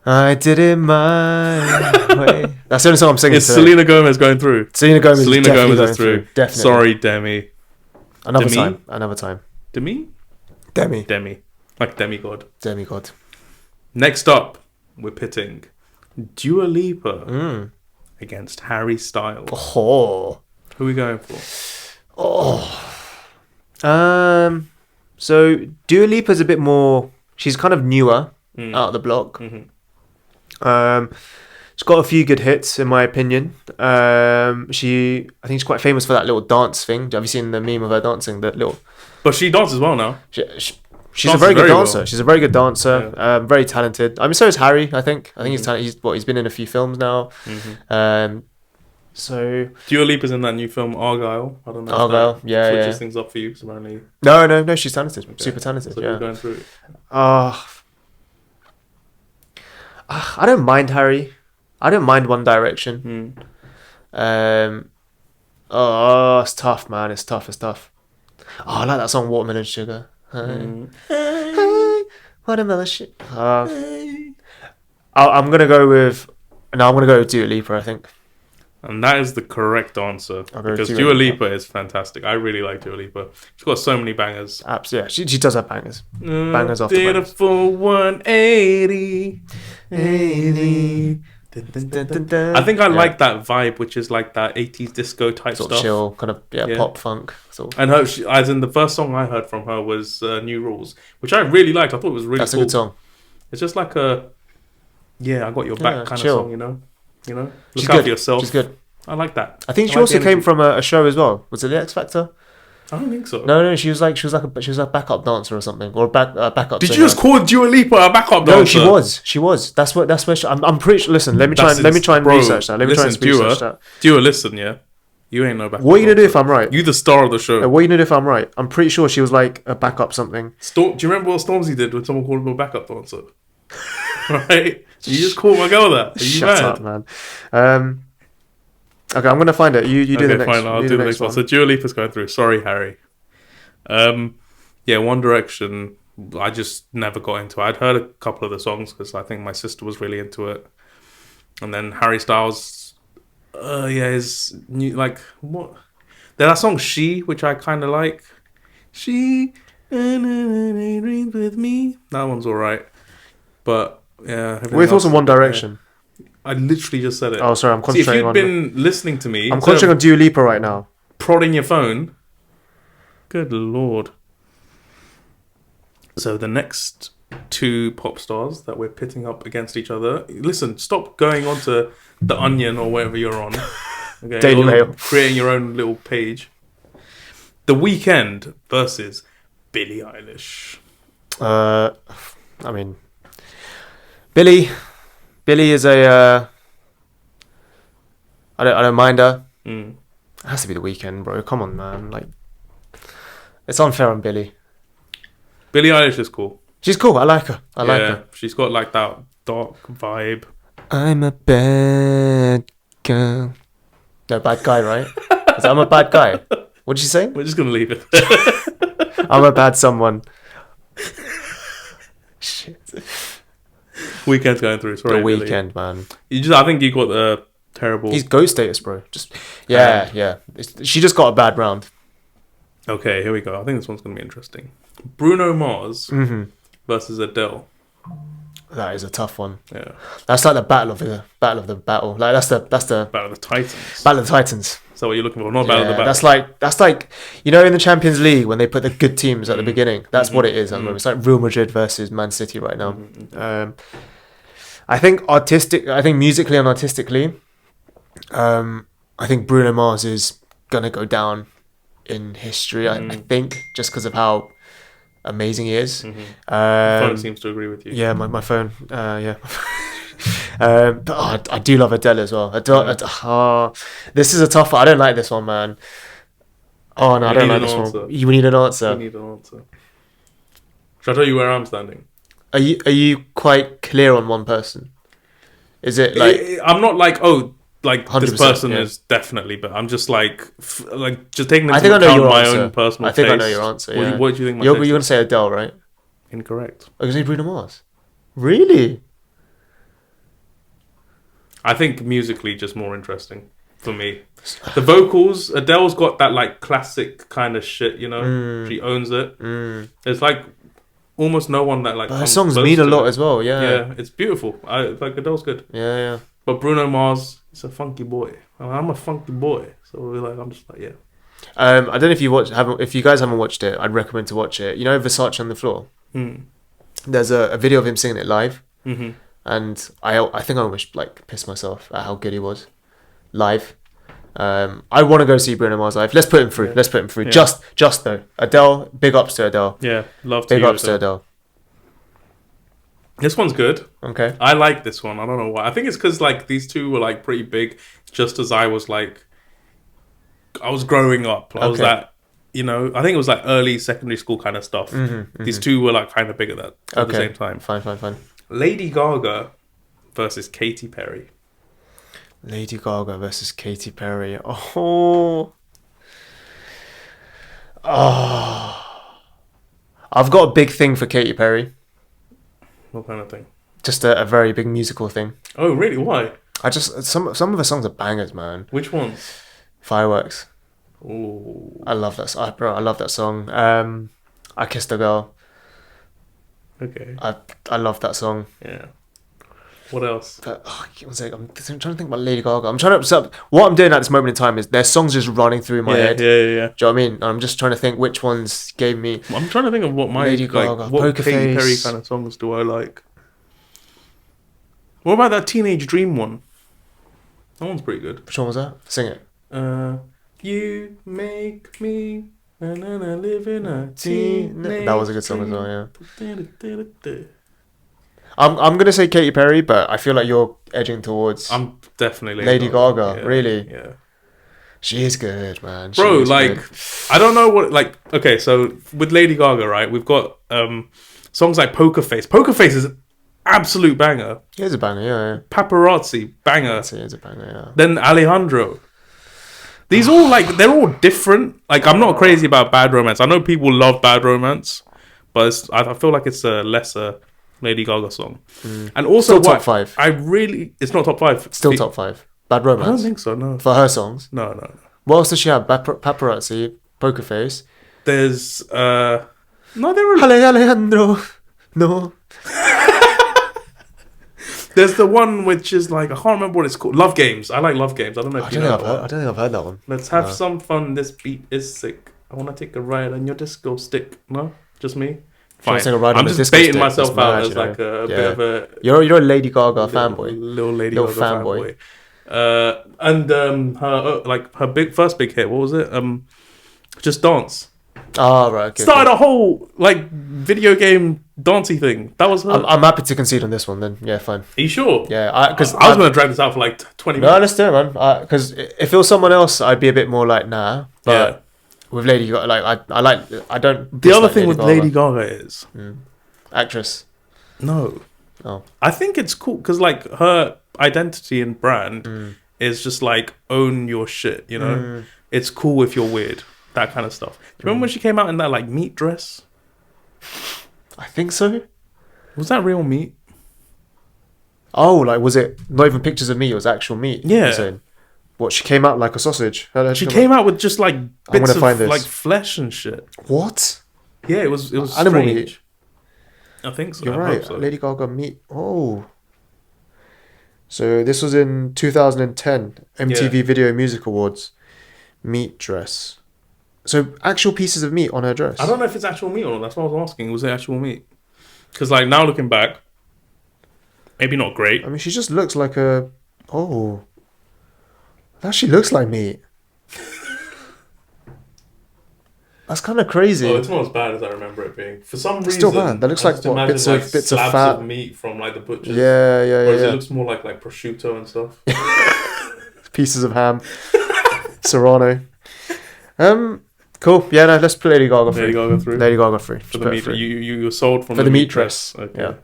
S1: I did it my way. That's the only song I'm singing.
S2: It's Selena Gomez going through.
S1: Selena Gomez is
S2: through.
S1: Definitely.
S2: Sorry, Demi.
S1: Another time.
S2: Demi. Like demigod.
S1: Demigod.
S2: Next up, we're pitting Dua Lipa against Harry Styles.
S1: Oh.
S2: Who are we going for?
S1: So Dua Lipa's a bit more. She's kind of newer out of the block. She's got a few good hits in my opinion. I think she's quite famous for that little dance thing. Have you seen the meme of her dancing? That little.
S2: But she dances well now.
S1: She's a very good dancer. She's a very good dancer.
S2: Yeah.
S1: Very talented. I mean, so is Harry. I think he's talented. He's been in a few films now. So
S2: Dua Lipa's in that new film Argyle. I don't know.
S1: Argyle, yeah,
S2: switches things up for you. So apparently.
S1: No. She's talented. Okay. Super talented.
S2: So
S1: yeah.
S2: We're going through it.
S1: I don't mind Harry. I don't mind One Direction. It's tough, man. It's tough. Oh, I like that song Watermelon Sugar. Hey, watermelon sugar. I'm gonna go with Dua Lipa, I think.
S2: And that is the correct answer. Because Dua Lipa is fantastic. I really like Dua Lipa. She's got so many bangers.
S1: Absolutely. Yeah, she does have bangers. Bangers off the
S2: Did
S1: bangers.
S2: a full 180. I think I like that vibe, which is like that 80s disco type
S1: sort
S2: stuff.
S1: Of chill, kind of pop funk. Sort of.
S2: And as in the first song I heard from her was New Rules, which I really liked. I thought it was really
S1: That's
S2: cool.
S1: a good song.
S2: It's just like I got your back kind
S1: chill.
S2: of song, you know?
S1: She's
S2: Look out
S1: good.
S2: for yourself.
S1: She's good.
S2: I like that.
S1: I think she also came from a show as well. Was it The X Factor?
S2: I don't think so.
S1: No. She was a backup dancer or something, or a backup.
S2: Did
S1: singer.
S2: you just call Dua Lipa a backup dancer?
S1: No, she was. That's where I'm pretty sure. Listen, let me try and research that. Research that.
S2: Dua, listen, yeah. You ain't no backup.
S1: What are you gonna do if I'm right?
S2: You the star of the show.
S1: What are you gonna do if I'm right? I'm pretty sure she was like a backup something.
S2: Do you remember what Stormzy did when someone called him a backup dancer? Right? You just called my girl that. Are you
S1: Shut
S2: mad?
S1: up, man. Okay, I'm gonna find it. You do the next.
S2: Fine, I'll do the next one. So Dua Lipa's going through. Sorry, Harry. One Direction. I just never got into it. I'd heard a couple of the songs because I think my sister was really into it. And then Harry Styles, his new, like, what? There's that song She, which I kind of like. She dreams with me. That one's alright. But yeah.
S1: What are your thoughts on One Direction?
S2: I literally just said it.
S1: Oh, sorry, I'm concentrating on.
S2: If you'd been listening to me,
S1: I'm concentrating on Dua Lipa right now.
S2: Prodding your phone. Good lord. So the next two pop stars that we're pitting up against each other. Listen, stop going onto The Onion or whatever you're on. Okay,
S1: Daily Mail.
S2: Creating your own little page. The Weeknd versus Billie Eilish.
S1: I mean, Billie is a. I don't mind her. It has to be The Weeknd, bro. Come on, man. Like, it's unfair on Billie.
S2: Billie Eilish is cool.
S1: She's cool. I like her. I like her.
S2: She's got like that dark vibe.
S1: I'm a bad girl. No, bad guy, right? I'm a bad guy. What did she say?
S2: We're just gonna leave it.
S1: I'm a bad someone. Shit.
S2: Weekend's going through. Sorry,
S1: The
S2: Billie.
S1: Weeknd, man.
S2: I think you got the terrible.
S1: He's ghost status, bro. Yeah. She just got a bad round.
S2: Okay, here we go. I think this one's gonna be interesting. Bruno Mars versus Adele.
S1: That is a tough one.
S2: Yeah,
S1: that's like the battle of the battle. Like that's the
S2: Battle of the Titans.
S1: Battle of the Titans.
S2: So what you're looking for? Not Battle of the Battle.
S1: That's like in the Champions League when they put the good teams at the beginning. That's what it is at the moment. It's like Real Madrid versus Man City right now. I think musically and artistically, I think Bruno Mars is gonna go down in history. I think just because of how amazing he is.
S2: Phone seems to agree with you.
S1: Yeah, my phone. Yeah. But I do love Adele as well. This is a tough one. I don't like this one, man. Oh no, I don't like this one. You need an answer.
S2: You need an answer. Should I tell you where I'm standing?
S1: Are you quite clear on one person? Is it like
S2: I'm not like this person is definitely, but I'm just just taking into account my own personal taste.
S1: I think I know your answer. Yeah.
S2: What do you think?
S1: You're going to say Adele, right?
S2: Incorrect.
S1: Oh, you say Bruno Mars? Really?
S2: I think musically just more interesting for me. The vocals, Adele's got that like classic kind of shit, you know. She owns it. It's like almost no one that like.
S1: But her songs mean a lot as well. Yeah.
S2: Yeah, it's beautiful. Like Adele's good.
S1: Yeah.
S2: But Bruno Mars, he's a funky boy. I'm a funky boy, so I'm just like, yeah.
S1: I don't know if if you guys haven't watched it, I'd recommend to watch it. You know Versace on the Floor? There's a video of him singing it live. And I think I almost like pissed myself at how good he was live. I want to go see Bruno Mars live. Let's put him through. Yeah. Just though. Adele, big ups to Adele.
S2: Yeah, love to
S1: big ups to Adele.
S2: This one's good.
S1: Okay.
S2: I like this one. I don't know why. I think it's because like these two were like pretty big just as I was growing up. I was that, I think it was like early secondary school kind of stuff. These two were like kind of big at the same time.
S1: Fine.
S2: Lady Gaga versus Katy Perry.
S1: Lady Gaga versus Katy Perry. Oh. I've got a big thing for Katy Perry.
S2: What kind of thing?
S1: Just a very big musical thing.
S2: Oh, really? Why?
S1: Some of her songs are bangers, man.
S2: Which ones?
S1: Fireworks.
S2: Ooh.
S1: I love that song. Bro, I love that song. I Kissed a Girl.
S2: Okay.
S1: I love that song.
S2: Yeah. What else?
S1: But, one second, I'm trying to think about Lady Gaga. What I'm doing at this moment in time is their songs just running through my head.
S2: Yeah.
S1: Do you know what I mean? I'm just trying to think which ones gave me.
S2: I'm trying to think of what my
S1: Lady Gaga,
S2: what Katy Perry kind of songs do I like? What about that Teenage Dream one? That one's pretty good.
S1: Which one was that? Sing it.
S2: You make me live in a teenage.
S1: That was a good song as well. Yeah. I'm gonna say Katy Perry, but I feel like you're edging towards.
S2: I'm definitely
S1: Lady Gaga.
S2: Yeah,
S1: really?
S2: Yeah.
S1: She is good, man.
S2: Bro, like, good. I don't know what, like, okay, so with Lady Gaga, right, we've got songs like Poker Face. Poker Face is an absolute banger.
S1: He is a banger, yeah.
S2: Paparazzi, banger.
S1: He is a banger, yeah.
S2: Then Alejandro. These all, like, they're all different. Like, I'm not crazy about Bad Romance. I know people love Bad Romance, but I feel like it's a lesser Lady Gaga song. And also,
S1: still top 5.
S2: It's not top 5.
S1: Still top 5. Bad Romance.
S2: I don't think so, no.
S1: For her songs?
S2: No.
S1: What else does she have? Paparazzi, Poker Face.
S2: There's no, there are
S1: Alejandro. No.
S2: There's the one which is like, I can't remember what it's called. Love Games. I like Love Games. I don't know if you know.
S1: I don't think I've heard that one.
S2: Let's have some fun. This beat is sick. I want to take a ride on your disco stick. No? Just me? Fine.
S1: Sing a Ride on
S2: I'm
S1: the
S2: just
S1: Disco
S2: baiting
S1: Stick.
S2: myself
S1: That's
S2: out
S1: mad,
S2: as like a bit of a...
S1: You're a Lady Gaga fanboy.
S2: Little Lady
S1: Little
S2: Gaga fanboy. And her first big hit, what was it? Just Dance.
S1: Oh, right. Okay,
S2: Started a whole like video game dancey thing. That was her.
S1: I'm happy to concede on this one then. Yeah, fine.
S2: Are you sure?
S1: Yeah, because
S2: I was going to drag this out for like 20 minutes.
S1: No, let's do it, man. Because if it was someone else, I'd be a bit more like, nah. But with Lady Gaga, like, I don't...
S2: The other thing with Lady Gaga is...
S1: Actress.
S2: No.
S1: Oh.
S2: I think it's cool because like her identity and brand is just like own your shit, you know? It's cool if you're weird. That kind of stuff. Do you remember when she came out in that like meat dress?
S1: I think so.
S2: Was that real meat?
S1: Oh, like was it not even pictures of meat? It was actual meat.
S2: Yeah.
S1: What, she came out like a sausage?
S2: She came out with just like bits of
S1: find this.
S2: like flesh and shit.
S1: What?
S2: Yeah, it was
S1: animal
S2: strange.
S1: meat.
S2: I think so.
S1: You're
S2: I
S1: right.
S2: hope so.
S1: Lady Gaga meat. Oh. So this was in 2010 MTV Video Music Awards. Meat dress. So actual pieces of meat on her dress.
S2: I don't know if it's actual meat or not. That's what I was asking. Was it actual meat? Because like now looking back, maybe not great.
S1: I mean, she just looks like a... Oh. That actually looks like meat. That's kind of crazy.
S2: Oh, it's not as bad as I remember it being. For some reason,
S1: still bad. That looks like what, bits of fat,
S2: of meat from like the butchers.
S1: Yeah.
S2: Whereas it looks more like prosciutto and stuff.
S1: Pieces of ham, serrano. Cool. Yeah, no, let's put Lady Gaga through. Lady Gaga through.
S2: For the meat, you were sold from
S1: for
S2: the
S1: meat dress.
S2: Okay.
S1: Yeah.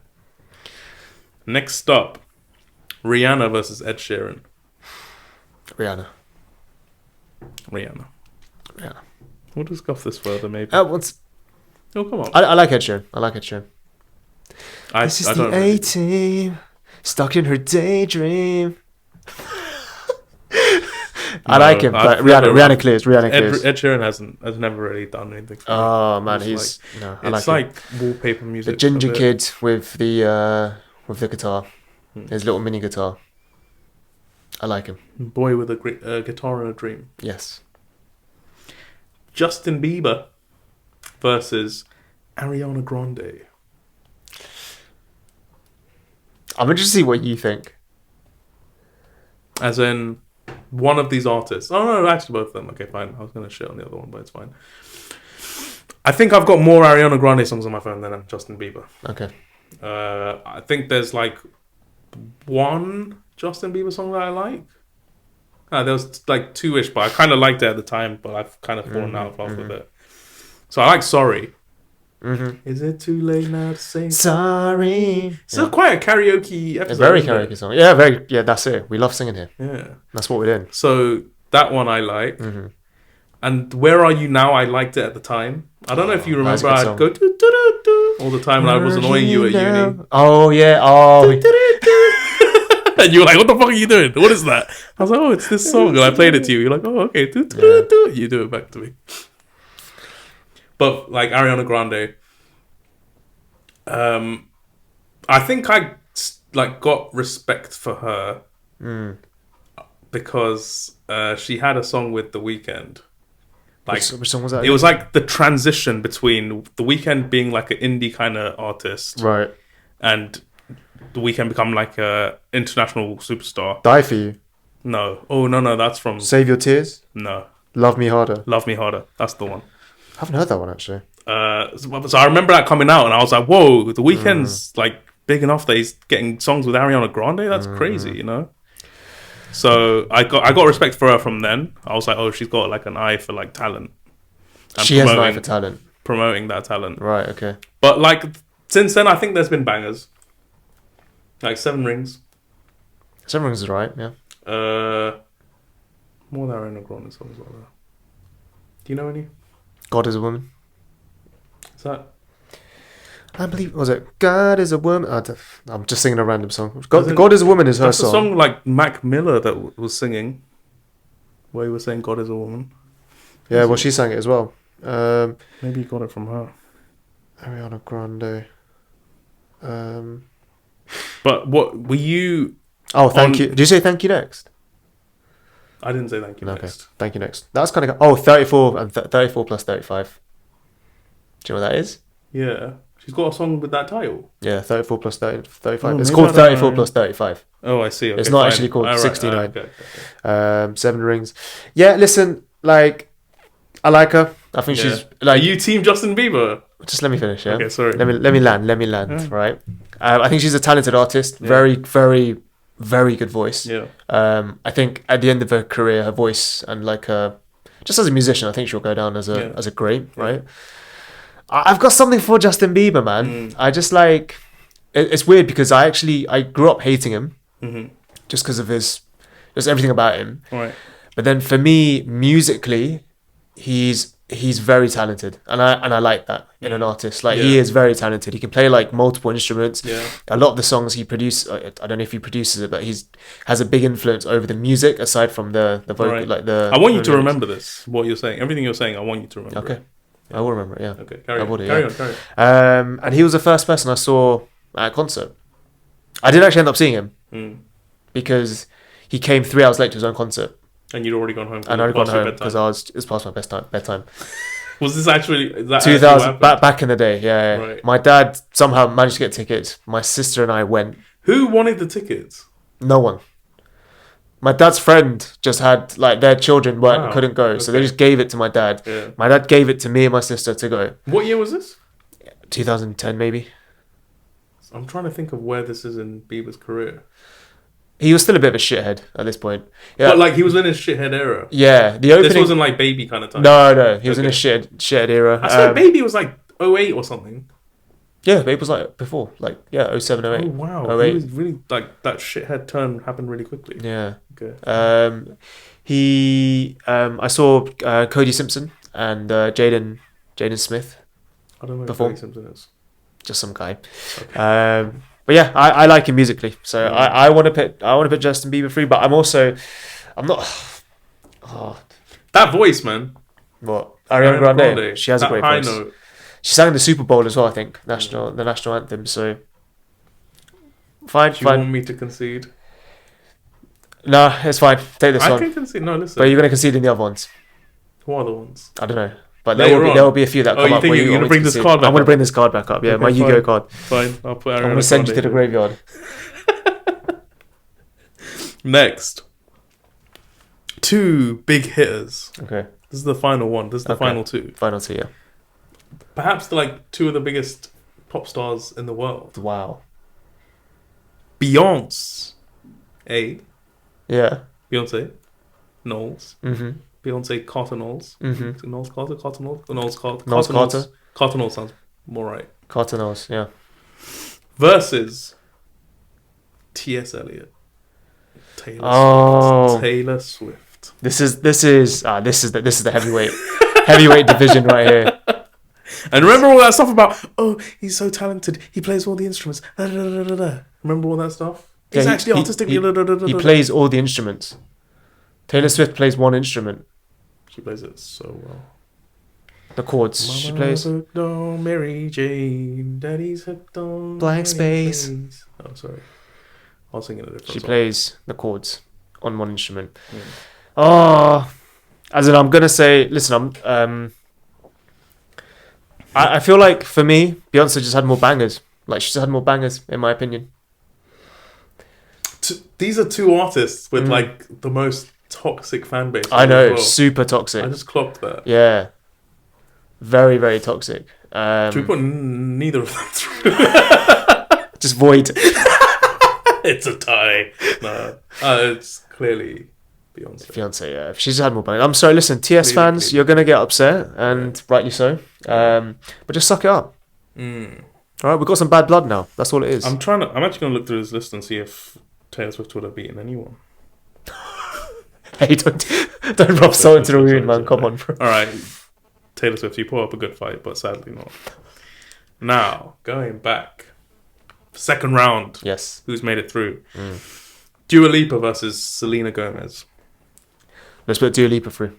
S2: Next up, Rihanna versus Ed Sheeran.
S1: Rihanna.
S2: We'll discuss this further, maybe.
S1: Oh,
S2: come on.
S1: I like Ed Sheeran. This is
S2: I
S1: the
S2: don't really.
S1: A-team, stuck in her daydream. I like him, but Rihanna clears.
S2: Ed Sheeran has never really done anything.
S1: Oh man,
S2: it's
S1: it's
S2: like wallpaper music.
S1: The ginger kid with the guitar, his little mini guitar. I like him.
S2: Boy with a guitar and a dream.
S1: Yes.
S2: Justin Bieber versus Ariana Grande.
S1: I'm interested to see what you think.
S2: As in, one of these artists. Oh, no, actually both of them. Okay, fine. I was going to shit on the other one, but it's fine. I think I've got more Ariana Grande songs on my phone than Justin Bieber.
S1: Okay.
S2: I think there's like one Justin Bieber song that I like. There was like two-ish, but I kind of liked it at the time, but I've kind of fallen out of love with it. So I like Sorry. Is it too late now to say
S1: sorry?
S2: It's quite a karaoke episode.
S1: A very karaoke song. Yeah, very. Yeah, that's it. We love singing here.
S2: Yeah.
S1: That's what we're doing.
S2: So that one I like. And Where Are You Now? I liked it at the time. I don't know if you remember. I'd go do, do, do, do, all the time, and I was annoying you at uni.
S1: Oh yeah. Oh.
S2: And you were like, "What the fuck are you doing? What is that?" I was like, "Oh, it's this song." And I played it to you. You're like, "Oh, okay." Do, do, do, do. You do it back to me. But like Ariana Grande, I think I like got respect for her because she had a song with The Weeknd. Like,
S1: which song was that?
S2: It was like the transition between The Weeknd being like an indie kind of artist,
S1: right,
S2: and The Weeknd become like a international superstar.
S1: Die For You.
S2: No. Oh no, that's from
S1: Save Your Tears.
S2: No.
S1: Love Me Harder.
S2: Love Me Harder. That's the one.
S1: I haven't heard that one actually.
S2: So I remember that coming out, and I was like, "Whoa, The Weeknd's like big enough that he's getting songs with Ariana Grande. That's crazy, you know." So I got respect for her from then. I was like, "Oh, she's got like an eye for like talent."
S1: And she has an eye for talent.
S2: Promoting that talent,
S1: right? Okay.
S2: But like since then, I think there's been bangers. Like Seven Rings.
S1: Seven Rings is right, yeah.
S2: More than Ariana Grande songs like that. Do you know any?
S1: God Is a Woman.
S2: Is that?
S1: I believe, was it God Is a Woman? I'm just singing a random song. God Is a Woman is her song.
S2: That's a song like Mac Miller that was singing, where he was saying God is a woman.
S1: Yeah, well, she sang it as well.
S2: Maybe you got it from her.
S1: Ariana Grande.
S2: But what were you?
S1: Oh, thank you. Did you say thank you next?
S2: I didn't say thank you next.
S1: Thank you next. That's kind of... 34 and 34 plus 35. Do you know what that is?
S2: Yeah. She's got a song with that title.
S1: Yeah, 34 plus 30, 35.
S2: Oh,
S1: it's
S2: maybe
S1: called
S2: I don't
S1: 34
S2: know.
S1: plus 35.
S2: Oh, I see. Okay,
S1: it's not
S2: fine.
S1: actually called
S2: All right,
S1: 69.
S2: okay.
S1: 7 rings. Yeah, listen, like, I like her. I think she's like.
S2: Are you team Justin Bieber?
S1: Just let me finish. Yeah.
S2: Okay, sorry.
S1: Let me land.
S2: Yeah.
S1: Right. I think she's a talented artist.
S2: Yeah.
S1: Very, very, very good voice.
S2: Yeah.
S1: I think at the end of her career, her voice and like just as a musician, I think she'll go down as a great. Right. I've got something for Justin Bieber, man. I just like. It's weird because I grew up hating him, just because of just everything about him.
S2: Right.
S1: But then for me, musically, he's very talented, and I like that in an artist. Like he is very talented. He can play like multiple instruments.
S2: Yeah.
S1: A lot of the songs he produces, I don't know if he produces it, but has a big influence over the music aside from the vocal.
S2: Right.
S1: Like the.
S2: I want you to remember this. What you're saying, everything you're saying, I want you to remember.
S1: Okay.
S2: It.
S1: I will remember it. Yeah.
S2: Okay. Carry on.
S1: And he was the first person I saw at a concert. I didn't actually end up seeing him because he came 3 hours late to his own concert.
S2: And you'd already gone home.
S1: And I'd already gone home because it was past my bedtime.
S2: Was this actually
S1: 2000 back in the day? Yeah.
S2: Right.
S1: My dad somehow managed to get tickets. My sister and I went.
S2: Who wanted the tickets?
S1: No one. My dad's friend just had like their children couldn't go, so they just gave it to my dad.
S2: Yeah.
S1: My dad gave it to me and my sister to go.
S2: What year was this?
S1: 2010 maybe.
S2: I'm trying to think of where this is in Bieber's career.
S1: He was still a bit of a shithead at this point. Yeah.
S2: But like he was in his shithead era.
S1: Yeah, the opening.
S2: This wasn't like Baby kind of time.
S1: No, he was in his shithead era.
S2: I swear Baby was like 08 or something.
S1: Yeah, Baby was like before, like 07, 08.
S2: Oh wow,
S1: 08.
S2: he was really like that shithead turn happened really quickly.
S1: Yeah.
S2: Okay.
S1: I saw Cody Simpson and Jaden Smith.
S2: I don't know
S1: before.
S2: who Cody Simpson is.
S1: Just some guy.
S2: Okay.
S1: But yeah, I like him musically, so I want to put Justin Bieber free, but I'm not. Oh,
S2: that voice, man.
S1: What? Ariana Grande. She has a great voice.
S2: Note.
S1: She sang in the Super Bowl as well, I think, the national anthem. So fine.
S2: Do you want me to concede?
S1: No, it's fine. Take this one.
S2: I can concede. No, listen.
S1: But you're going to concede in the other ones.
S2: What are the ones?
S1: I don't know. But there will be a few that come up.
S2: You're going to bring this card back up?
S1: I'm going to bring this card back up. Yeah,
S2: okay,
S1: my Yu-Gi-Oh card.
S2: Fine. I'll put
S1: I'm going to send you to the graveyard.
S2: Next. 2 big hitters.
S1: Okay.
S2: This is the final one. This is the final 2.
S1: Final 2, yeah.
S2: Perhaps 2 of the biggest pop stars in the world.
S1: Wow.
S2: Beyonce.
S1: Yeah.
S2: Beyonce. Knowles.
S1: Mm-hmm.
S2: Beyonce Carter Knowles.
S1: Mm-hmm.
S2: Knowles Carter? Carter Knowles? Knowles Carter.
S1: Knowles Carter.
S2: Carter Knowles sounds more right.
S1: Carter Knowles, yeah.
S2: Versus T.S. Eliot. Taylor Swift.
S1: This is the heavyweight division right here.
S2: And remember all that stuff about, he's so talented, he plays all the instruments. Remember all that stuff? He's actually artistic.
S1: He plays all the instruments. Taylor Swift plays one instrument.
S2: She plays it so well.
S1: The chords.
S2: Mama
S1: she plays.
S2: hooked on Mary Jane. Daddy's hooked on
S1: Blank Space.
S2: Oh, sorry. I was singing a different song.
S1: Plays the chords on one instrument. Yeah. Oh, as in, I'm gonna say, listen, I feel like for me, Beyonce just had more bangers. Like she just had more bangers, in my opinion.
S2: These are 2 artists with the most toxic fan base.
S1: I know, super toxic.
S2: I just clocked that.
S1: Yeah, very, very toxic.
S2: Should we put neither of them through?
S1: Just void.
S2: It's a tie. No, it's clearly Beyonce.
S1: Yeah. She's had more bangers. I'm sorry, listen, TS fans, you're gonna get upset, and rightly so. But just suck it up. All right, we've got some bad blood now. That's all it is.
S2: I'm actually gonna look through his list and see if Taylor Swift would have beaten anyone.
S1: Hey, don't rub salt into the wound, man. Come on, bro.
S2: All right, Taylor Swift, you put up a good fight, but sadly not. Now, going back, second round.
S1: Yes.
S2: Who's made it through? Dua Lipa versus Selena Gomez.
S1: Let's put Dua Lipa through.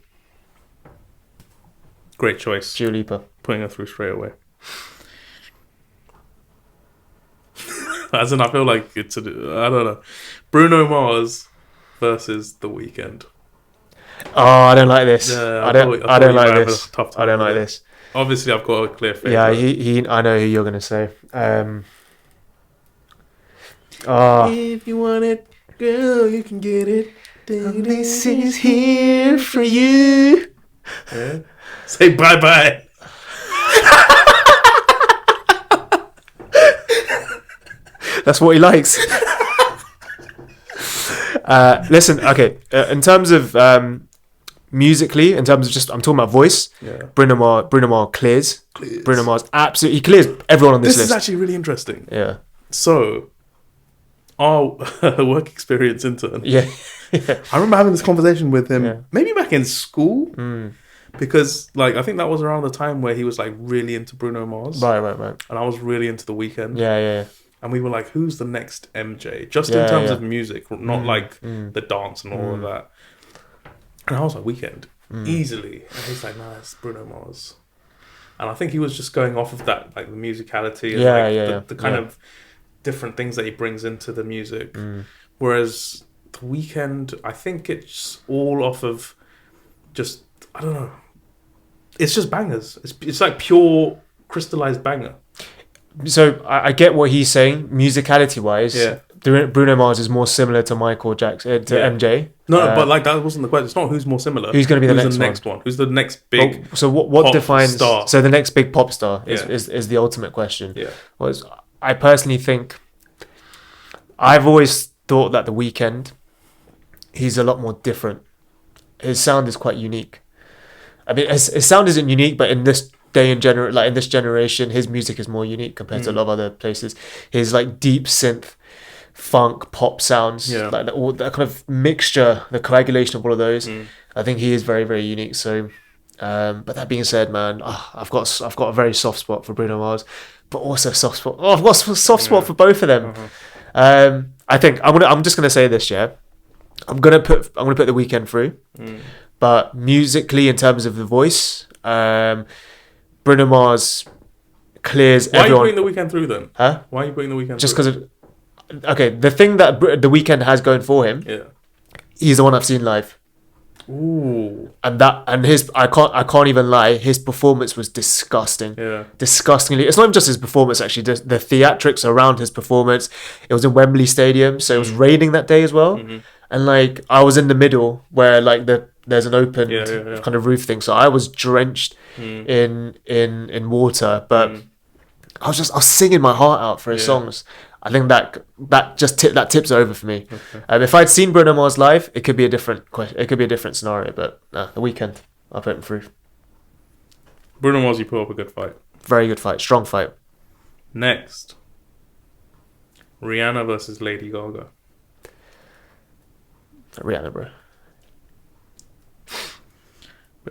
S2: Great choice.
S1: Dua Lipa.
S2: Putting her through straight away. As in, I feel like I don't know. Bruno Mars versus The Weeknd.
S1: Oh, I don't like this.
S2: Yeah,
S1: I don't like this.
S2: Tough time
S1: I don't like this.
S2: Obviously, I've got a clear favorite.
S1: Yeah, I know who you're gonna say.
S2: If you want it, girl, you can get it.
S1: This is here for you.
S2: Yeah. Say bye-bye.
S1: That's what he likes. Listen, okay. In terms of musically, in terms of just, I'm talking about voice.
S2: Yeah.
S1: Bruno Mars clears. Bruno Mars absolutely, he clears everyone on this list.
S2: This is actually really interesting.
S1: Yeah.
S2: So, our work experience intern.
S1: Yeah.
S2: I remember having this conversation with him, maybe back in school, because like I think that was around the time where he was like really into Bruno Mars.
S1: Right.
S2: And I was really into The Weeknd.
S1: Yeah.
S2: And we were like, who's the next MJ? Just in terms of music, not like the dance and all of that. And I was like, Weeknd, easily. And he's like, nah, it's Bruno Mars. And I think he was just going off of that, like the musicality and the kind of different things that he brings into the music. Whereas The Weeknd, I think it's all off of just, I don't know. It's just bangers. It's like pure crystallized banger.
S1: So I get what he's saying, musicality wise. Yeah. Bruno Mars is more similar to Michael Jackson, to MJ.
S2: No, but like that wasn't the question. It's not who's more similar.
S1: Who's going to be the next one?
S2: Who's the next big?
S1: So what defines
S2: star?
S1: So the next big pop star is the ultimate question.
S2: Yeah.
S1: I personally think, I've always thought that The Weeknd, he's a lot more different. His sound is quite unique. I mean, his sound isn't unique, but in this day and in this generation, his music is more unique compared to a lot of other places. His like deep synth, funk, pop sounds, like all that kind of mixture, the coagulation of all of those. I think he is very, very unique. So, but that being said, man, I've got a very soft spot for Bruno Mars, but also soft spot. I've got a soft spot for both of them. I think I'm just gonna say this. Yeah, I'm gonna put The Weeknd through, but musically, in terms of the voice, Bruno Mars clears everyone.
S2: Why are you putting The Weeknd through then?
S1: Huh?
S2: Why are you putting The Weeknd
S1: just because okay, the thing that The Weeknd has going for him, he's the one I've seen live.
S2: Ooh.
S1: And his, I can't even lie, his performance was disgusting.
S2: Yeah.
S1: Disgustingly. It's not even just his performance, actually, the theatrics around his performance. It was in Wembley Stadium, so it was raining that day as well. And like I was in the middle where like there's an open kind of roof thing, so I was drenched in water, but I was singing my heart out for his songs. I think that tips over for me. Okay. If I'd seen Bruno Mars live, it could be a different scenario. But The Weeknd, I'll put him through.
S2: Bruno Mars, you put up a good fight.
S1: Very good fight, strong fight.
S2: Next, Rihanna versus Lady Gaga.
S1: Rihanna, bro.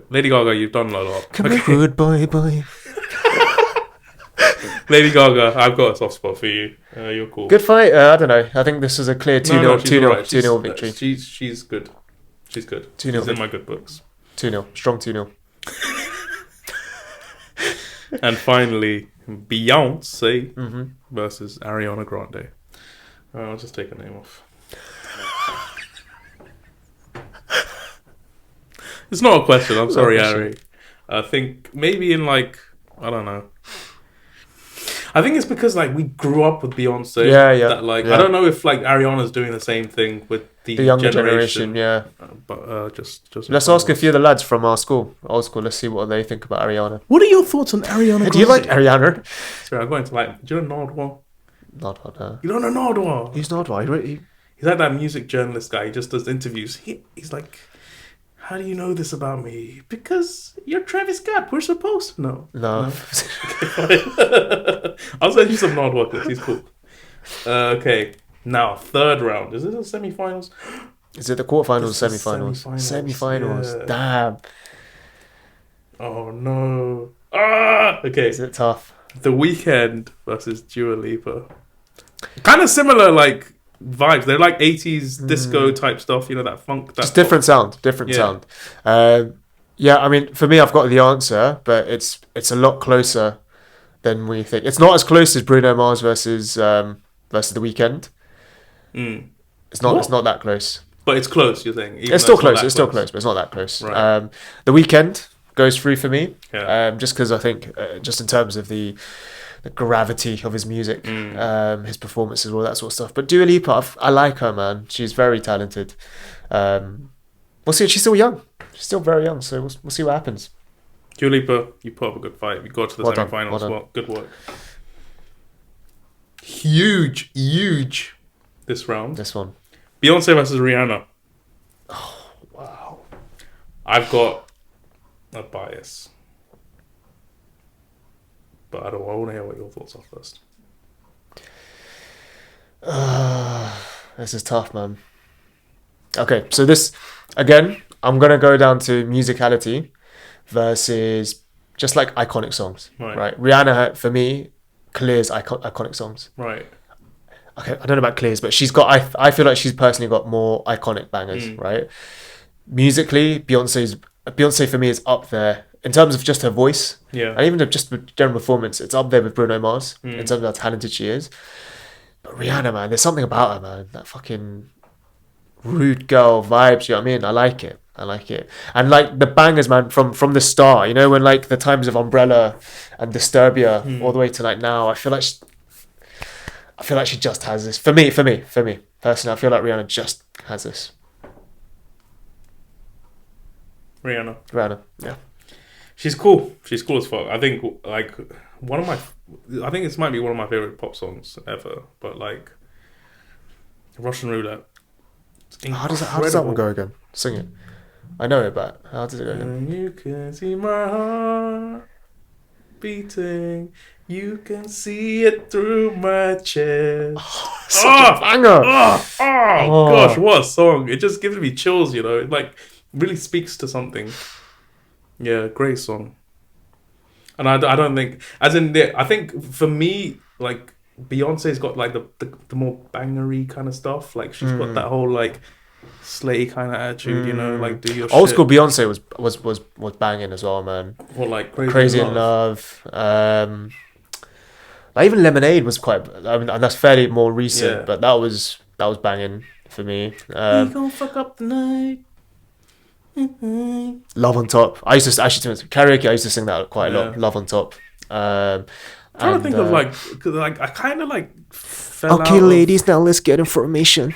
S2: Lady Gaga, you've done a lot.
S1: Come on, goodbye, bye.
S2: Lady Gaga, I've got a soft spot for you. You're cool.
S1: Good fight. I don't know. I think this is a clear 2-0 victory.
S2: She's good. She's good.
S1: 2-0.
S2: She's in my good books.
S1: 2-0. Strong 2-0.
S2: And finally, Beyonce versus Ariana Grande. I'll just take her name off. It's not a question. I'm sorry, Ari. I think maybe in like, I don't know. I think it's because like we grew up with Beyonce. That like I don't know if like Ariana's doing the same thing with the younger generation. But just
S1: let's ask a few of the lads from our school, old school. Let's see what they think about Ariana.
S2: What are your thoughts on Ariana Grande?
S1: Do you like Ariana?
S2: Sorry, I'm going to like. Do you know Nardwuar?
S1: Nardwuar.
S2: You don't know Nardwuar?
S1: Who's Nardwuar?
S2: He's like that music journalist guy. He just does interviews. He's like, how do you know this about me? Because you're Travis Scott. We're supposed to know.
S1: No.
S2: Okay, I'll send you some Nardwuar clips. He's cool. Okay, now third round. Is it the semi-finals?
S1: Is it the quarterfinals or semi-finals? Semi-finals. Yeah. Damn.
S2: Oh no. Okay.
S1: Is it tough?
S2: The Weeknd versus Dua Lipa. Kind of similar, like vibes. They're like 80s disco type stuff. You know, that funk. That
S1: just different sound. Sound. Yeah, I mean, for me, I've got the answer, but it's a lot closer than we think. It's not as close as Bruno Mars versus The Weeknd. It's not that close.
S2: But it's close, you're saying?
S1: It's still close. It's still close, but it's not that close.
S2: Right.
S1: The Weeknd, goes through for me.
S2: Yeah.
S1: Just because I think, just in terms of the gravity of his music, his performances, all that sort of stuff. But Dua Lipa, I like her, man. She's very talented. We'll see. She's still young. She's still very young, so we'll see what happens.
S2: Dua Lipa, you put up a good fight. You got to the semi-finals. Well, good work. Huge this round.
S1: This one.
S2: Beyonce versus Rihanna.
S1: Oh, wow.
S2: I've got a bias. But I want to hear what your thoughts are first.
S1: This is tough, man. Okay, so this, again, I'm going to go down to musicality versus just like iconic songs. Right? Rihanna, for me, clears iconic songs.
S2: Right.
S1: Okay, I don't know about clears, but she's got, I feel like she's personally got more iconic bangers, right? Musically, Beyonce for me is up there. In terms of just her voice, and even just the general performance, it's up there with Bruno Mars in terms of how talented she is. But Rihanna, man, there's something about her, man. That fucking rude girl vibes, you know what I mean? I like it. And like the bangers, man, from the start, you know, when like the times of Umbrella and Disturbia all the way to like now, I feel like she just has this. For me, personally, I feel like Rihanna just has this. Rihanna, yeah.
S2: She's cool. She's cool as fuck. I think like I think this might be one of my favorite pop songs ever. But like Russian Roulette.
S1: How does that one go again? Sing it. I know it, but how does it go again?
S2: You can see my heart beating. You can see it through my chest.
S1: Oh, such a banger.
S2: Gosh, what a song. It just gives me chills, you know. It like really speaks to something. Yeah, great song. And I don't think, as in, I think for me, like, Beyonce's got, like, the more bangery kind of stuff. Like, she's got that whole, like, slay kind of attitude, you know, like, do your
S1: Old
S2: shit.
S1: school Beyonce was banging as well, man.
S2: Or, like,
S1: Crazy in Love. Like, even Lemonade was quite, I mean, and that's fairly more recent, but that was banging for me.
S2: We gonna fuck up the night.
S1: Love on Top. I used to actually karaoke. I used to sing that quite a lot. Love on Top.
S2: I'm trying to think of cause I kind of like fell
S1: okay, ladies, now let's get information.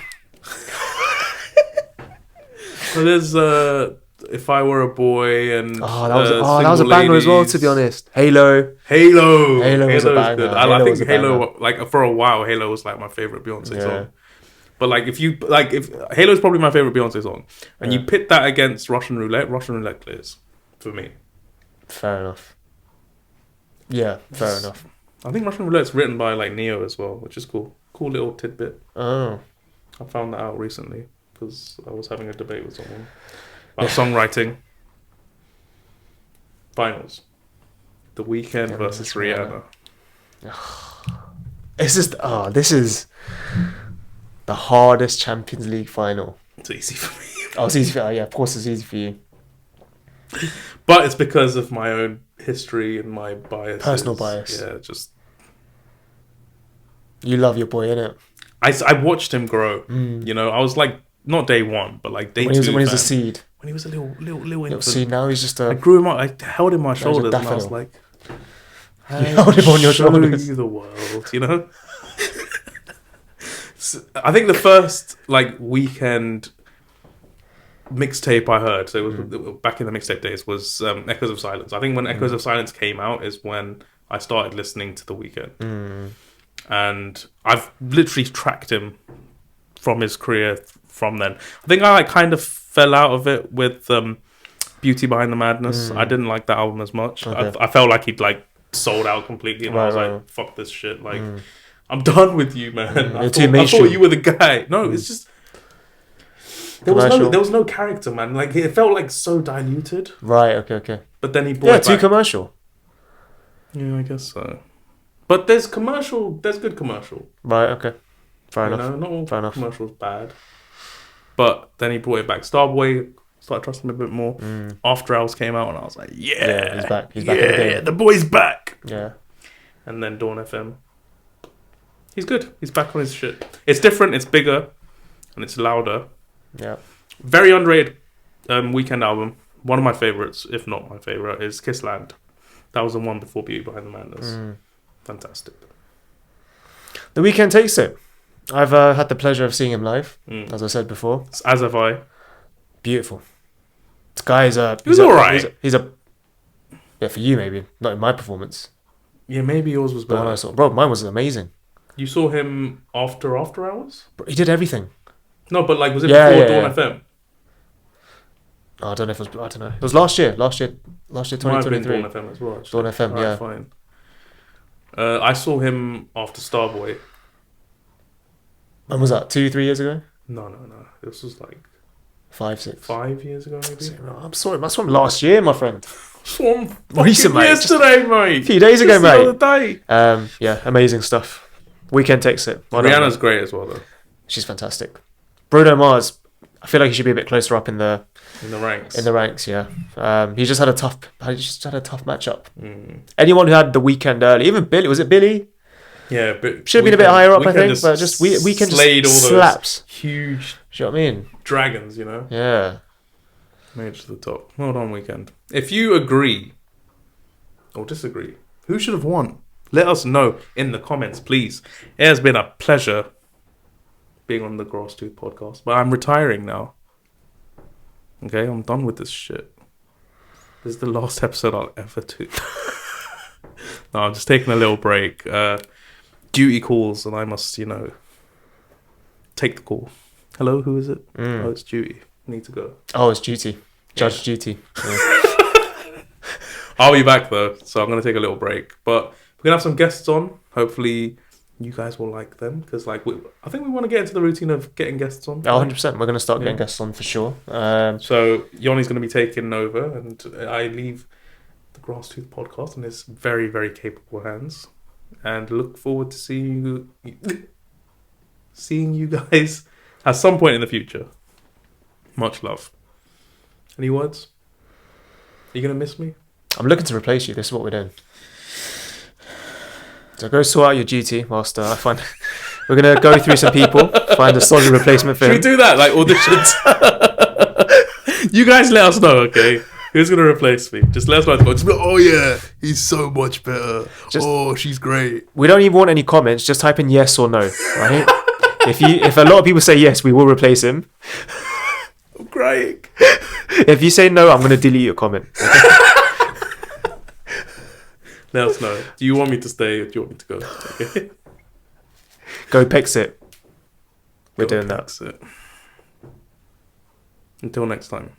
S2: So there's If I Were a Boy and
S1: that was a banger as well. To be honest, Halo was a banger.
S2: Good. I think Halo, like for a while, Halo was like my favorite Beyonce song. But like if Halo's probably my favorite Beyonce song, and you pit that against Russian Roulette clears for me.
S1: Fair enough. Yeah, fair enough.
S2: I think Russian Roulette's written by like Neo as well, which is cool. Cool little tidbit.
S1: Oh,
S2: I found that out recently because I was having a debate with someone about songwriting. Finals. The Weeknd versus Rihanna.
S1: It's just this is the hardest Champions League final.
S2: It's easy for me.
S1: Oh, it's easy for you. Yeah, of course it's easy for you.
S2: But it's because of my own history and my bias.
S1: Personal bias.
S2: Yeah, just...
S1: You love your boy, innit?
S2: I watched him grow. You know, I was like, not day one, but like day two.
S1: When he was a seed.
S2: When he was a little infant.
S1: Seed, now he's just a...
S2: I grew him up, I held him on my shoulders and I was like...
S1: You held him on your shoulders.
S2: You the world, you know? I think the first like Weekend mixtape I heard, so it was back in the mixtape days, was Echoes of Silence. I think when Echoes of Silence came out is when I started listening to The Weeknd. And I've literally tracked him from his career from then. I think I like kind of fell out of it with Beauty Behind the Madness. I didn't like that album as much.
S1: Okay.
S2: I felt like he'd like sold out completely, and I was like, fuck this shit, like I'm done with you, man. I thought you were the guy. No, it's just there was no character, man. Like it felt like so diluted.
S1: Right. Okay.
S2: But then he brought it back.
S1: Too commercial.
S2: Yeah, I guess so. But there's good commercial.
S1: Right. Okay. Fair enough.
S2: Not all commercials bad. But then he brought it back. Starboy, started trusting him a bit more. After Hours came out, and I was like, yeah,
S1: he's back. He's back in the game.
S2: The boy's back.
S1: Yeah. And
S2: then Dawn FM. He's good. He's back on his shit. It's different. It's bigger, and it's louder.
S1: Yeah.
S2: Very underrated Weekend album. one of my favorites, if not my favorite, is Kissland. That was the one before Beauty Behind the Madness. Fantastic.
S1: The Weeknd takes it. I've had the pleasure of seeing him live, as I said before.
S2: As have I.
S1: Beautiful. This guy is
S2: he's alright.
S1: He's a yeah, for you maybe, not in my performance.
S2: Yeah, maybe yours was better.
S1: Bro, mine was amazing.
S2: You saw him after hours?
S1: Bro, he did everything.
S2: No, but like, was it before Dawn FM?
S1: Oh, I don't know if it was. I don't know. It was last year. Last year, 2023.
S2: Might have been Dawn FM as well. Actually.
S1: Dawn FM, yeah.
S2: Fine. I saw him after Starboy.
S1: When was that? 2-3 years ago?
S2: No. This was like
S1: 5, 6.
S2: 5 years ago, maybe.
S1: I'm sorry, that's from last year, my friend.
S2: From
S1: recent, mate.
S2: Yesterday, mate.
S1: A few days ago, mate.
S2: The other day.
S1: Yeah, amazing stuff. Weeknd takes it.
S2: Rihanna's great as well, though.
S1: She's fantastic. Bruno Mars, I feel like he should be a bit closer up in the
S2: ranks.
S1: In the ranks, yeah. He just had a tough matchup. Anyone who had the Weeknd early, even Billy, was it Billy?
S2: Yeah, but
S1: should have been a bit higher up, I think, but just Weeknd just slaps.
S2: Huge.
S1: Do you know what I mean?
S2: Dragons, you know.
S1: Yeah.
S2: Made it to the top. Hold on, Weeknd. If you agree or disagree, who should have won? Let us know in the comments, please. It has been a pleasure being on the GrassTooth podcast, but I'm retiring now. Okay, I'm done with this shit. This is the last episode I'll ever do. No, I'm just taking a little break. Duty calls, and I must, take the call. Hello, who is it? Oh, it's Duty. Need to go.
S1: Oh, it's Duty. Judge Duty. Yeah.
S2: I'll be back though, so I'm gonna take a little break. But we're gonna have some guests on. Hopefully, you guys will like them because, I think we want to get into the routine of getting guests on.
S1: 100%. We're gonna start getting guests on for sure.
S2: So Yonny's gonna be taking over, and I leave the GrassTooth podcast in his very, very capable hands, and look forward to seeing you guys at some point in the future. Much love. Any words? Are you going to miss me?
S1: I'm looking to replace you. This is what we're doing. So go sort out your duty whilst I find... We're going to go through some people, find a solid replacement for him.
S2: Should we do that? Like auditions? You guys let us know, okay? Who's going to replace me? Just let us know. Just be like, oh yeah, he's so much better. She's great.
S1: We don't even want any comments. Just type in yes or no, right? If a lot of people say yes, we will replace him.
S2: I'm crying.
S1: If you say no, I'm going to delete your comment. Okay?
S2: Let us know. Do you want me to stay or do you want me to go? Okay.
S1: Go Pexit. We're doing that.
S2: Until next time.